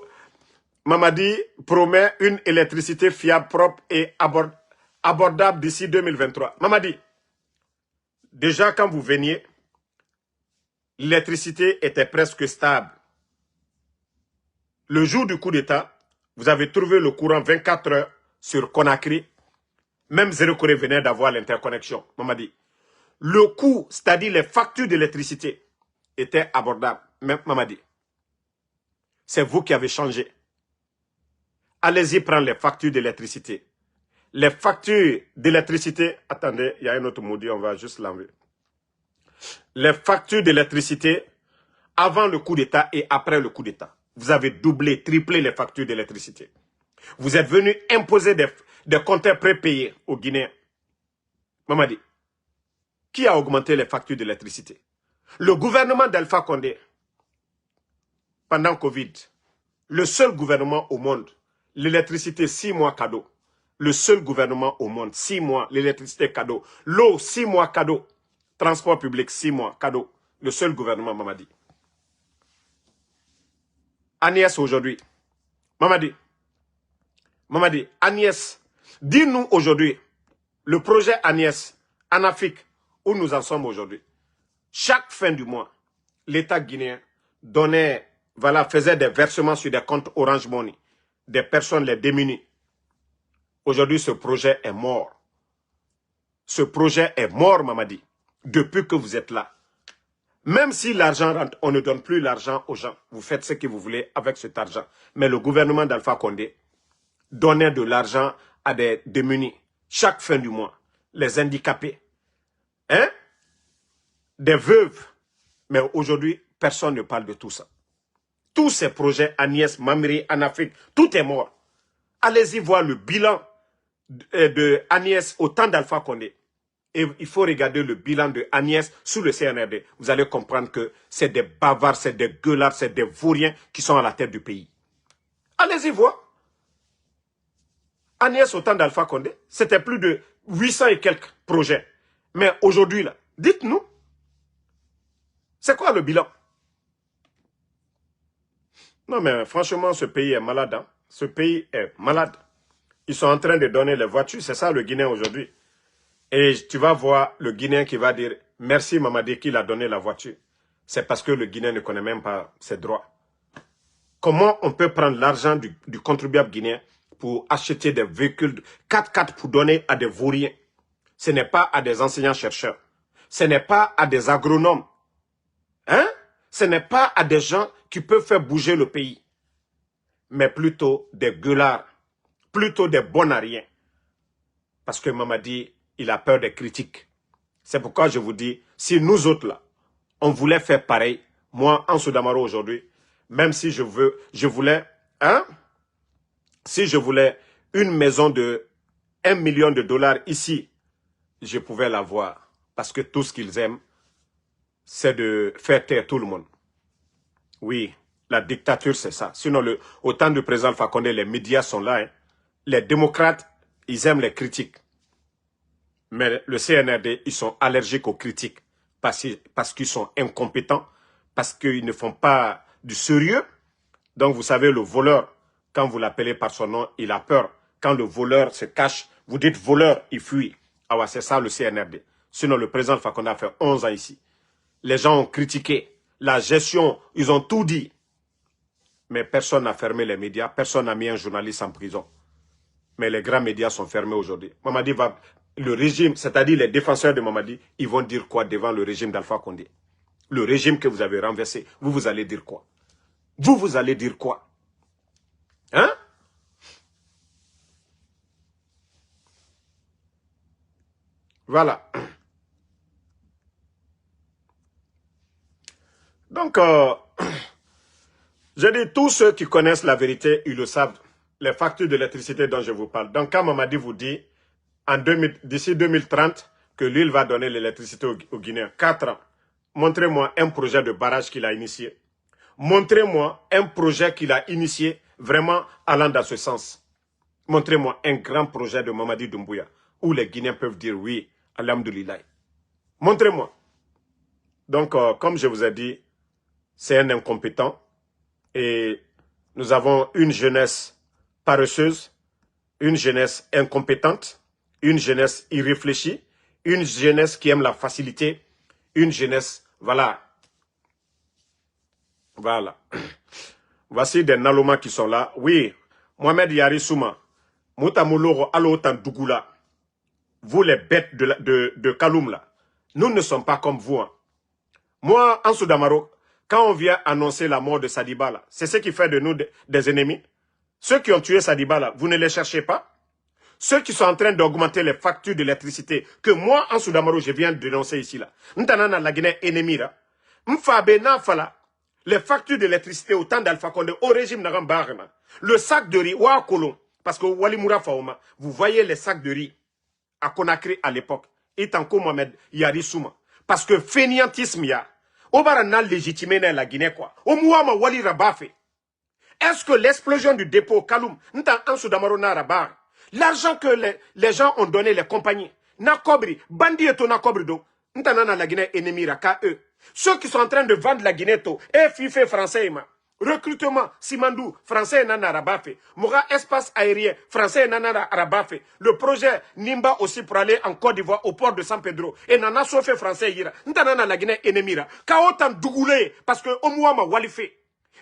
Mamadi promet une électricité fiable, propre et abordable d'ici 2023. Mamadi, déjà quand vous veniez, l'électricité était presque stable. Le jour du coup d'État, vous avez trouvé le courant 24 heures sur Conakry. Même Zéro Corée venait d'avoir l'interconnexion. Mamadi, le coût, c'est-à-dire les factures d'électricité, étaient abordables. Même Mamadi, c'est vous qui avez changé. Allez-y prendre les factures d'électricité. Les factures d'électricité, attendez, il y a un autre maudit, on va juste l'enlever. Les factures d'électricité avant le coup d'État et après le coup d'État. Vous avez doublé, triplé les factures d'électricité. Vous êtes venu imposer des compteurs prépayés aux Guinéens. Mamadi, qui a augmenté les factures d'électricité? Le gouvernement d'Alpha Condé, pendant Covid, le seul gouvernement au monde, l'électricité 6 mois cadeau. Le seul gouvernement au monde, 6 mois, l'électricité cadeau. L'eau, 6 mois cadeau. Transport public, 6 mois cadeau. Le seul gouvernement, Mamadi. Agnès aujourd'hui. Mamadi, Agnès, dis-nous aujourd'hui, le projet Agnès, en Afrique, où nous en sommes aujourd'hui. Chaque fin du mois, l'État guinéen donnait, voilà, faisait des versements sur des comptes Orange Money, des personnes les démunies. Aujourd'hui, ce projet est mort. Ce projet est mort, Mamadi, depuis que vous êtes là. Même si l'argent rentre, on ne donne plus l'argent aux gens. Vous faites ce que vous voulez avec cet argent. Mais le gouvernement d'Alpha Condé donnait de l'argent à des démunis chaque fin du mois. Les handicapés, hein? Des veuves. Mais aujourd'hui, personne ne parle de tout ça. Tous ces projets, Agnès, Mamiri, en Afrique, tout est mort. Allez-y voir le bilan de Agnès au temps d'Alpha Condé. Et il faut regarder le bilan de Agnès sous le CNRD. Vous allez comprendre que c'est des bavards, c'est des gueulards, c'est des vauriens qui sont à la tête du pays. Allez-y voir. Agnès au temps d'Alpha Condé, c'était plus de 800 et quelques projets. Mais aujourd'hui, là, dites-nous, c'est quoi le bilan? Non mais franchement, ce pays est malade. Hein? Ce pays est malade. Ils sont en train de donner les voitures, c'est ça le Guinéen aujourd'hui. Et tu vas voir le Guinéen qui va dire « Merci Mamadi qu'il a donné la voiture ». C'est parce que le Guinéen ne connaît même pas ses droits. Comment on peut prendre l'argent du contribuable guinéen pour acheter des véhicules 4x4 pour donner à des vauriens? Ce n'est pas à des enseignants-chercheurs. Ce n'est pas à des agronomes. Hein? Ce n'est pas à des gens qui peuvent faire bouger le pays. Mais plutôt des gueulards. Plutôt des bons à rien. Parce que Mamadi, il a peur des critiques. C'est pourquoi je vous dis, si nous autres là, on voulait faire pareil, moi, Ansou Damaro aujourd'hui, même si je voulais, hein, si je voulais une maison de 1 million de dollars ici, je pouvais l'avoir. Parce que tout ce qu'ils aiment, c'est de faire taire tout le monde. Oui, la dictature, c'est ça. Sinon, au temps du président Alpha Condé, les médias sont là. Hein. Les démocrates, ils aiment les critiques. Mais le CNRD, ils sont allergiques aux critiques parce qu'ils sont incompétents, parce qu'ils ne font pas du sérieux. Donc, vous savez, le voleur, quand vous l'appelez par son nom, il a peur. Quand le voleur se cache, vous dites voleur, il fuit. Ah ouais, c'est ça le CNRD. Sinon, le président Alpha Condé a fait 11 ans ici. Les gens ont critiqué la gestion, ils ont tout dit. Mais personne n'a fermé les médias, personne n'a mis un journaliste en prison. Mais les grands médias sont fermés aujourd'hui. Mamadi va... Le régime, c'est-à-dire les défenseurs de Mamadi, ils vont dire quoi devant le régime d'Alpha Condé? Le régime que vous avez renversé, vous allez dire quoi? Vous allez dire quoi? Hein? Voilà. Donc, je dis, tous ceux qui connaissent la vérité, ils le savent. Les factures d'électricité dont je vous parle. Donc, quand Mamadi vous dit, d'ici 2030, que lui, il va donner l'électricité aux Guinéens, 4 ans, montrez-moi un projet de barrage qu'il a initié. Montrez-moi un projet qu'il a initié vraiment allant dans ce sens. Montrez-moi un grand projet de Mamadi Doumbouya où les Guinéens peuvent dire oui, alhamdoulilah. Montrez-moi. Donc, comme je vous ai dit, c'est un incompétent et nous avons une jeunesse paresseuse, une jeunesse incompétente, une jeunesse irréfléchie, une jeunesse qui aime la facilité, une jeunesse, voilà. Voilà. Voici des Naloma qui sont là. Oui, Mohamed Yari Souma, Moutamouloro Alotan Dougoula, vous les bêtes de Kaloum là, nous ne sommes pas comme vous. Hein. Moi, Ansou Damaro, quand on vient annoncer la mort de Sadibala, c'est ce qui fait de nous des ennemis. Ceux qui ont tué Sadibala, vous ne les cherchez pas. Ceux qui sont en train d'augmenter les factures d'électricité, que moi, Ansou Damaro, je viens de dénoncer ici là. N'tanana la Guinée ennemie là. M'fabe n'afala. Les factures d'électricité au temps d'Alpha Condé, au régime Narambarma. Le sac de riz, wa Kolon, parce que Wali Moura Faoma, vous voyez les sacs de riz à Conakry à l'époque. Et tant que Mohamed Yari Souma. Parce que fainéantisme ya. Obarana légitimé dans la Guinée quoi. Au Mouama Wali Rabafe. Est-ce que l'explosion du dépôt au Kaloum, l'argent que les gens ont donné, les compagnies, Nakobri, Bandi et Nakobri do, n'tana la Guinée ennemie ka eux. Ceux qui sont en train de vendre la Guinée, et FIFE français, Recrutement, Simandou, français nana arabafe. Moura espace aérien, français nana arabafe. Le projet Nimba aussi pour aller en Côte d'Ivoire au port de San Pedro. Et nana fait français ira. Ntanana la Guinée enemira. Ka autant dougoulé parce que Omouama walife.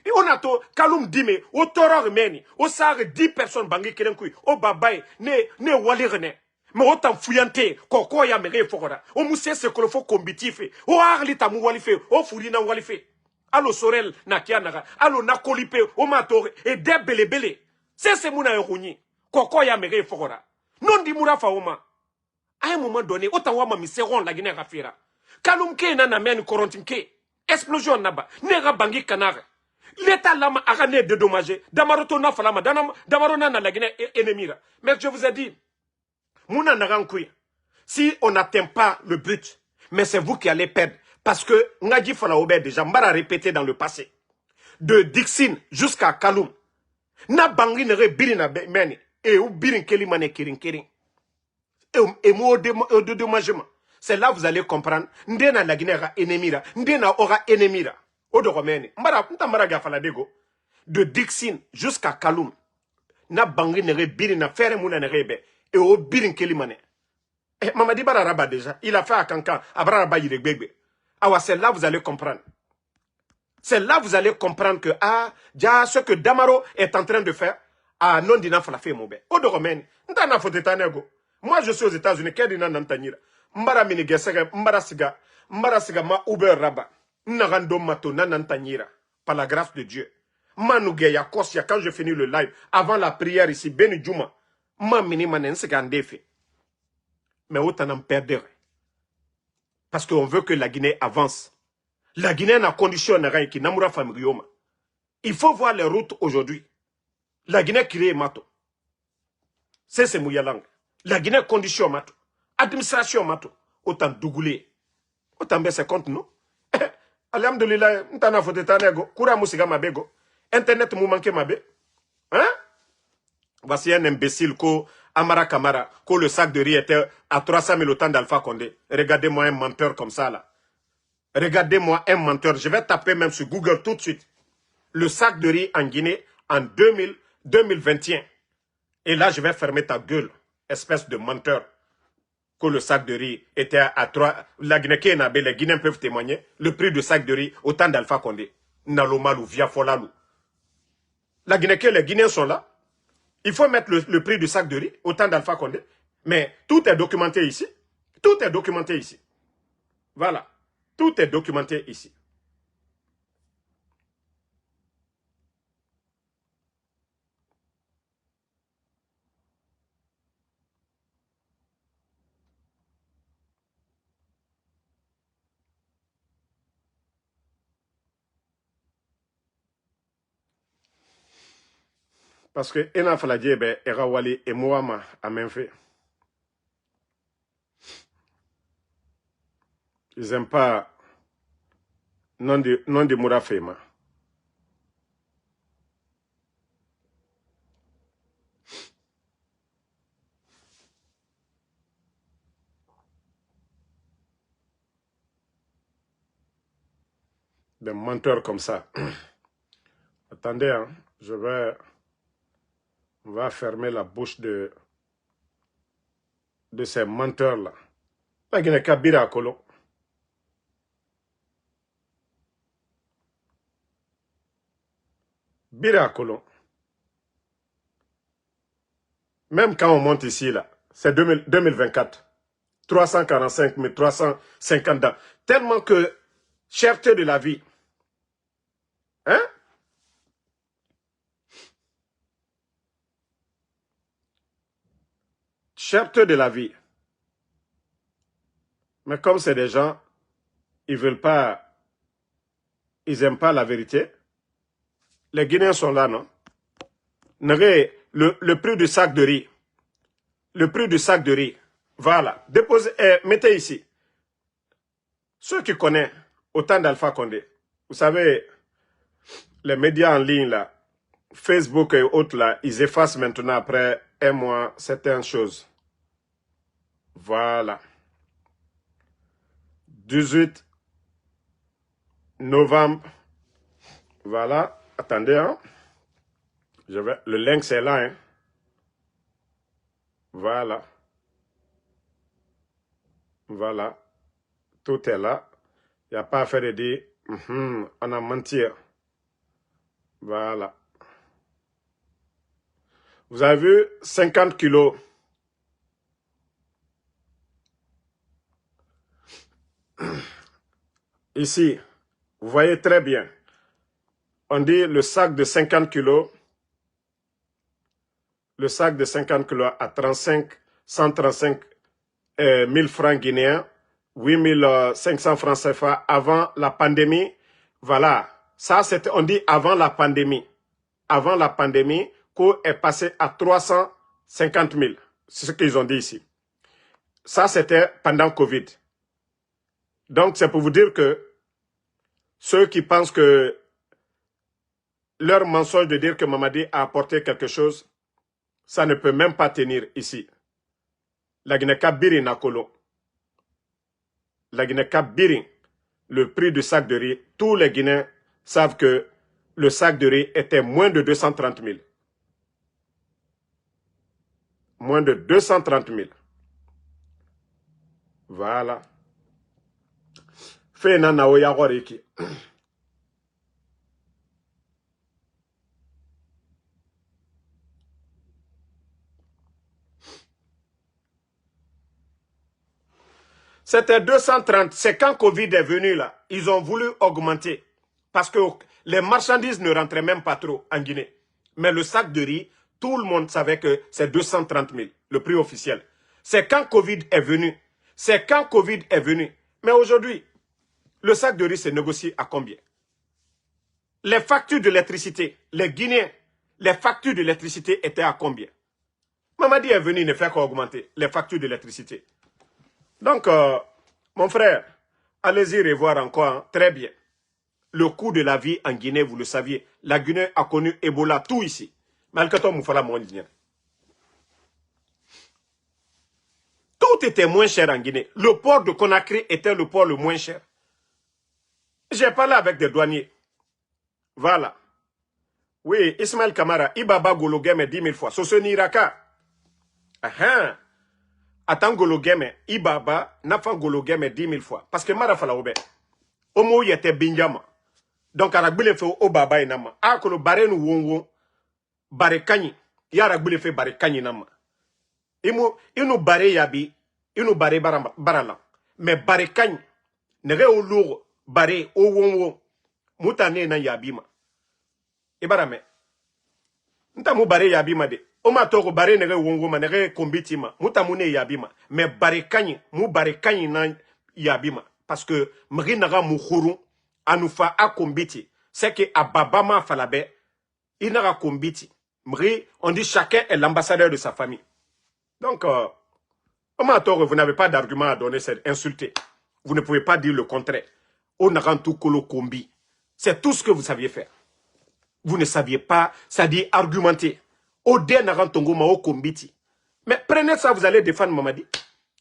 Et on a to Kaloum Dime, au Toror Meni, au Sahara 10 personnes bangi Kerenkui, au Babaye, ne walirene. Mais autant fouillante, koko ya mere fokora. Au Moussé se kolofo kombitif, au Arlita mouwalife, au Fourina walife. Allo Sorel nakianaga, allo nakolipe, o matore, et des bele. C'est mouna yoruni. Koko ya mere fokora. Non di moura faoma. À un moment donné, autant wama miseron la Guinée rafira. Kaloum ke nana meni korontinke. Explosion naba. Nera bangi kanare. L'État lama a gagné dédommagé. Damaroto na falama. Damarona na la Guinée ennemie. Mais je vous ai dit, mouna narankoui. Si on n'atteint pas le but, mais c'est vous qui allez perdre. Parce que, Ngadji Falaoube déjà, m'bara répété dans le passé. De Dixin jusqu'à Kaloum. Na bangi nere birina meni. Et ou birin kelimane kirin. Et moi, au dédommagement. C'est là que vous allez comprendre. Ndena la Guinée ennemi. Ndena aura ennemi. Odoromeni. Mbara gafala dego. De Dixin jusqu'à Kaloum. Na bangi nere birina fere mouna nerebe. Et au birin kelimane. Mamadi Bararaba déjà. Il a fait à Kankan. Abraraba yiregbegbe. Ah, c'est là que vous allez comprendre. C'est là que vous allez comprendre que, déjà, ce que Damaro est en train de faire, non dina falafé moube. Odoromeni. Ntana fotetane. Moi, je suis aux États-Unis. Kedina nantanira. Mbara minigesega, mbara siga ma Uber raba. Narando mato nanantanyira. Par la grâce de Dieu. Manouge ya kosia, quand je finis le live, avant la prière ici, Beni Djouma. Ma mini manen segandefe. Mais autant en perdre. Parce qu'on veut que la Guinée avance. La Guinée n'a condition qui namura famrioma. Il faut voir les routes aujourd'hui. La Guinée crée mato. C'est mouyalang. La Guinée condition mato. Administration mato. Autant dougoulé. Autant baisser compte nous. Alhamdulillah, n'tana fote tanego. Kura musiga mabego. Internet mou manque mabe. Hein? Voici un imbécile ko Amara Kamara, que le sac de riz était à 300 000 au temps d'Alpha Condé. Regardez-moi un menteur comme ça là. Regardez-moi un menteur. Je vais taper même sur Google tout de suite. Le sac de riz en Guinée en 2021. Et là, je vais fermer ta gueule, espèce de menteur. Que le sac de riz était à 3... La Guinée, les Guinéens peuvent témoigner. Le prix du sac de riz au temps d'Alpha Condé. Nalomalou, Via Folalou. La Guinée, les Guinéens sont là. Il faut mettre le prix du sac de riz au temps d'Alpha Condé. Mais tout est documenté ici. Tout est documenté ici. Voilà. Tout est documenté ici. Parce que Ena Faladjebe, Erawali et Moama a même fait. Ils n'aiment pas non de Mourafema. Des menteurs comme ça. Attendez, hein, on va fermer la bouche de ces menteurs-là. La Guinée Kabira Kolo. Bira Kolo. Même quand on monte ici, là, c'est 2024. 345 000, 350 ans. Tellement que, cherté de la vie. Hein? Cherté de la vie. Mais comme c'est des gens, ils n'aiment pas la vérité. Les Guinéens sont là, non? Le prix du sac de riz. Le prix du sac de riz. Voilà. Déposez, mettez ici. Ceux qui connaissent autant d'Alpha Condé, vous savez, les médias en ligne, là, Facebook et autres, là, ils effacent maintenant après un mois certaines choses. Voilà. 18 novembre. Voilà. Attendez, hein. Le link, c'est là, hein. Voilà. Voilà. Tout est là. Il n'y a pas à faire de dire, on a menti. Voilà. Vous avez vu 50 kilos. Ici, vous voyez très bien. On dit le sac de 50 kilos. Le sac de 50 kilos à 135 000 francs guinéens. 8 500 francs CFA avant la pandémie. Voilà. Ça, on dit avant la pandémie. Avant la pandémie, coût est passé à 350 000. C'est ce qu'ils ont dit ici. Ça, c'était pendant Covid. Donc, c'est pour vous dire que ceux qui pensent que leur mensonge de dire que Mamadi a apporté quelque chose, ça ne peut même pas tenir ici. La Guinée-Kabiri Nakolo. La Guinée-Kabiri, le prix du sac de riz, tous les Guinéens savent que le sac de riz était moins de 230 000. Moins de 230 000. Voilà. Fena Naoya Goriki. C'était 230. C'est quand Covid est venu là. Ils ont voulu augmenter. Parce que les marchandises ne rentraient même pas trop en Guinée. Mais le sac de riz, tout le monde savait que c'est 230 000, le prix officiel. C'est quand Covid est venu. C'est quand Covid est venu. Mais aujourd'hui, le sac de riz s'est négocié à combien? Les factures d'électricité, les Guinéens, les factures d'électricité étaient à combien? Mamadi est venu ne faire qu'augmenter les factures d'électricité. Donc, mon frère, allez-y revoir encore, hein, très bien. Le coût de la vie en Guinée, vous le saviez. La Guinée a connu Ebola, tout ici. Tout était moins cher en Guinée. Le port de Conakry était le port le moins cher. J'ai parlé avec des douaniers. Voilà. Oui, Ismaël Kamara, Ibaba Gologeme 10 000 fois. Soso Niraka. Attends Gologeme, Ibaba, Nafa Gologeme 10 000 fois. Parce que Marafala Obe. Omo yete Binjama. Donc, Aragbile fait au Baba Inama. Akolo Barenu Wongo. Barekanyi. Yaragbile fait Barekanyi Nama. Inu Bare Yabi. Inu Bare Barala. Mais Barekanyi. Nere au lourd. Bare au Wongo. Moutane na Yabima. Ibarame. Ntamu Bare Yabima de. Oma toko Bare nere Wongo ma nere kombitima. Moutamune Yabima. Mais Barekanyi. Mou Barekanyi na Yabima. Parce que Mrinaga Moukourou. Anoufa a kombiti. C'est que à Babama Falabe, il n'a pas kombiti. On dit chacun est l'ambassadeur de sa famille. Donc, vous n'avez pas d'argument à donner, c'est insulté. Vous ne pouvez pas dire le contraire. On n'a tout kolo kombi. C'est tout ce que vous saviez faire. Vous ne saviez pas, ça dit argumenter. Ode n'a tongo mao kombiti. Mais prenez ça, vous allez défendre Mamadi.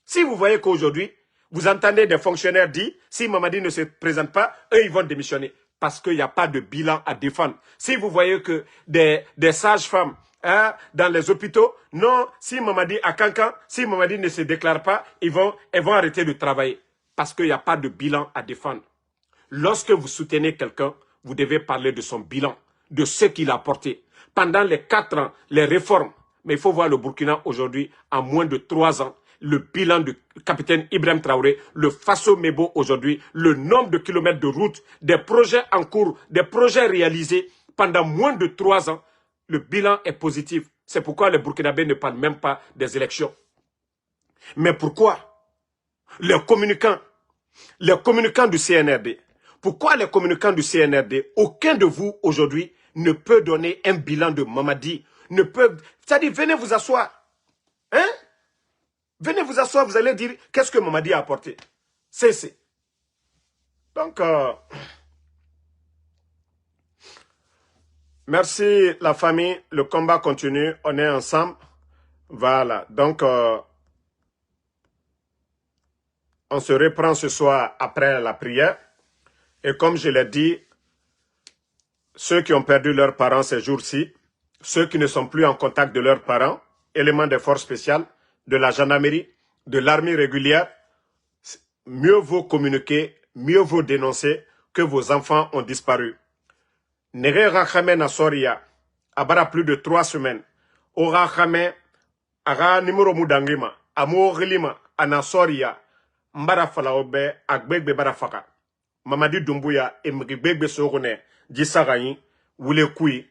Si vous voyez qu'aujourd'hui, vous entendez des fonctionnaires dire, si Mamadi ne se présente pas, eux, ils vont démissionner. Parce qu'il n'y a pas de bilan à défendre. Si vous voyez que des sages-femmes dans les hôpitaux, non, si Mamadi a Kankan, si Mamadi ne se déclare pas, elles vont arrêter de travailler. Parce qu'il n'y a pas de bilan à défendre. Lorsque vous soutenez quelqu'un, vous devez parler de son bilan, de ce qu'il a apporté. Pendant les 4 ans, les réformes. Mais il faut voir le Burkina aujourd'hui, en moins de 3 ans, le bilan du capitaine Ibrahim Traoré, le Faso Mebo aujourd'hui, le nombre de kilomètres de route, des projets en cours, des projets réalisés pendant moins de 3 ans, le bilan est positif. C'est pourquoi les Burkinabés ne parlent même pas des élections. Mais pourquoi les communicants du CNRD, pourquoi les communicants du CNRD, aucun de vous aujourd'hui ne peut donner un bilan de Mamadi, ne peut, c'est-à-dire venez vous asseoir, hein? Venez vous asseoir, vous allez dire qu'est-ce que Mamadi a apporté. C'est. Donc, merci la famille, le combat continue, on est ensemble. Voilà, donc, on se reprend ce soir après la prière. Et comme je l'ai dit, ceux qui ont perdu leurs parents ces jours-ci, ceux qui ne sont plus en contact de leurs parents, éléments des forces spéciales, de la gendarmerie, de l'armée régulière, mieux vaut communiquer, mieux vaut dénoncer que vos enfants ont disparu. Nere Rakhame Nasoria, abara plus de 3 semaines, au Rakhame, aga numéro Moudangima, amo Rilima, Anasoria, Mbara Falaobe, Agbegbe Barafaka. Mamadi Doumbouya et Mribegbe Sorone, Djissarayi, Woulekui,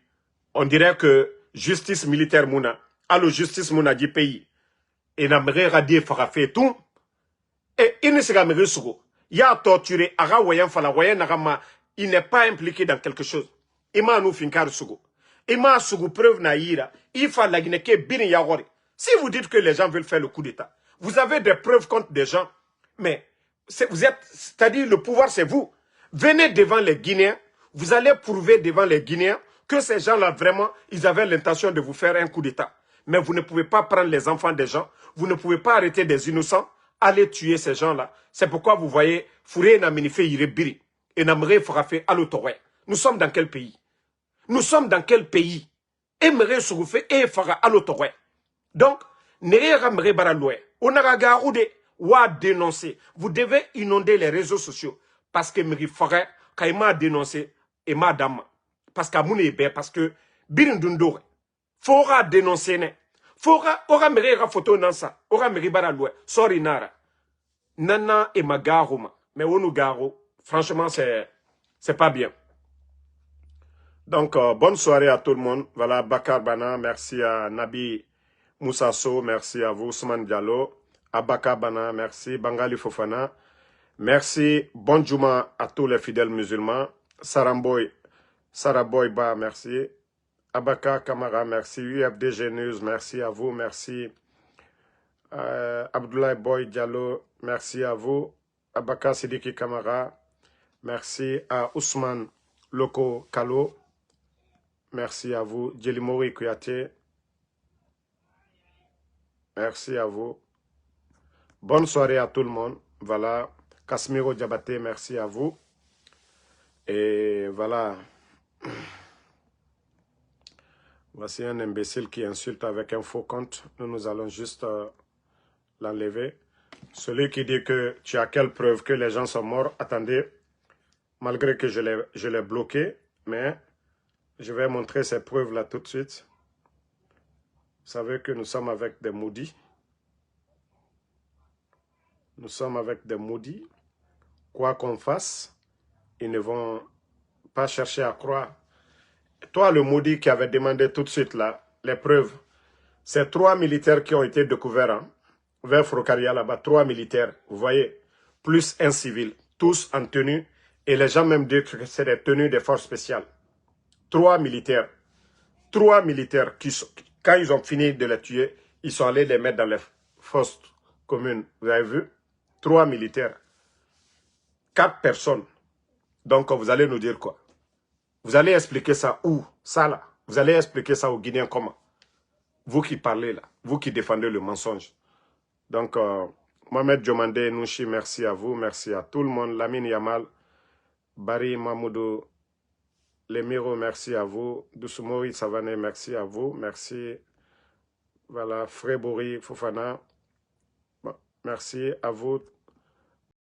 on dirait que justice militaire Mouna, allo justice Mouna du pays, et Namre Radi Farafé tout, et il ne sera pas sugo. Il a torturé, Ara Wayan Fala, Wayan Narama, il n'est pas impliqué dans quelque chose. Il m'a nous finkar sugo. Il m'a sugo preuve naïra, il faut la Guinée bin yawari. Si vous dites que les gens veulent faire le coup d'État, vous avez des preuves contre des gens, mais vous êtes, c'est-à-dire le pouvoir c'est vous. Venez devant les Guinéens, vous allez prouver devant les Guinéens que ces gens-là vraiment, ils avaient l'intention de vous faire un coup d'État. Mais vous ne pouvez pas prendre les enfants des gens, vous ne pouvez pas arrêter des innocents, aller tuer ces gens-là. C'est pourquoi vous voyez, Fouré n'a minifé Irebiri et Namre Frafé à l'Otoré. Nous sommes dans quel pays? Nous sommes dans quel pays? Emre Sougoufé et Fara à l'Otoré. Donc, Nerera Mre Baraloué, on a garoudé ou à dénoncer. Vous devez inonder les réseaux sociaux parce que Mri Fara, quand il m'a dénoncé, et madame, parce qu'à mon ébé, parce que Birindundore, Fora dénoncer, ne. Fora, ora Mre photo dans ça, ora Mre Baraloué, sorry Nara. Nana et Magaroma, mais on nous garo, franchement, c'est pas bien. Donc, bonne soirée à tout le monde. Voilà, Bakar Bana, merci à Nabi Moussasso, merci à vous, Ousmane Diallo, Abaka Bana, merci, Bangali Fofana, merci, bon Juma à tous les fidèles musulmans, Saraboy Ba, merci, Abaka Kamara, merci, UFD Genus, merci à vous, merci, Abdoulaye Boy Diallo, merci à vous, Abaka Sidiki Kamara, merci à Ousmane Loko Kalo, merci à vous, Djelimori Kouyaté, merci à vous. Bonne soirée à tout le monde. Voilà. Kasmiro Diabaté, merci à vous. Et voilà. Voici un imbécile qui insulte avec un faux compte. Nous allons juste l'enlever. Celui qui dit que tu as quelle preuve que les gens sont morts. Attendez. Malgré que je l'ai bloqué. Mais je vais montrer ces preuves-là tout de suite. Vous savez que nous sommes avec des maudits. Nous sommes avec des maudits. Quoi qu'on fasse, ils ne vont pas chercher à croire. Toi, le maudit qui avait demandé tout de suite là, les preuves, c'est 3 militaires qui ont été découverts hein, vers Frocaria là-bas, 3 militaires, vous voyez, plus un civil, tous en tenue, et les gens même disent que c'est des tenues des forces spéciales. 3 militaires qui, quand ils ont fini de les tuer, ils sont allés les mettre dans les fosses communes, vous avez vu? 3 militaires. 4 personnes. Donc, vous allez nous dire quoi? Vous allez expliquer ça où? Ça là. Vous allez expliquer ça aux Guinéens comment? Vous qui parlez là. Vous qui défendez le mensonge. Donc, Mohamed Diomandé Nouchi, merci à vous. Merci à tout le monde. Lamine Yamal, Barry Mamoudou, Lemiro, merci à vous. Dousoumori Savané, merci à vous. Merci. Voilà, Frébori Fofana. Bon, merci à vous.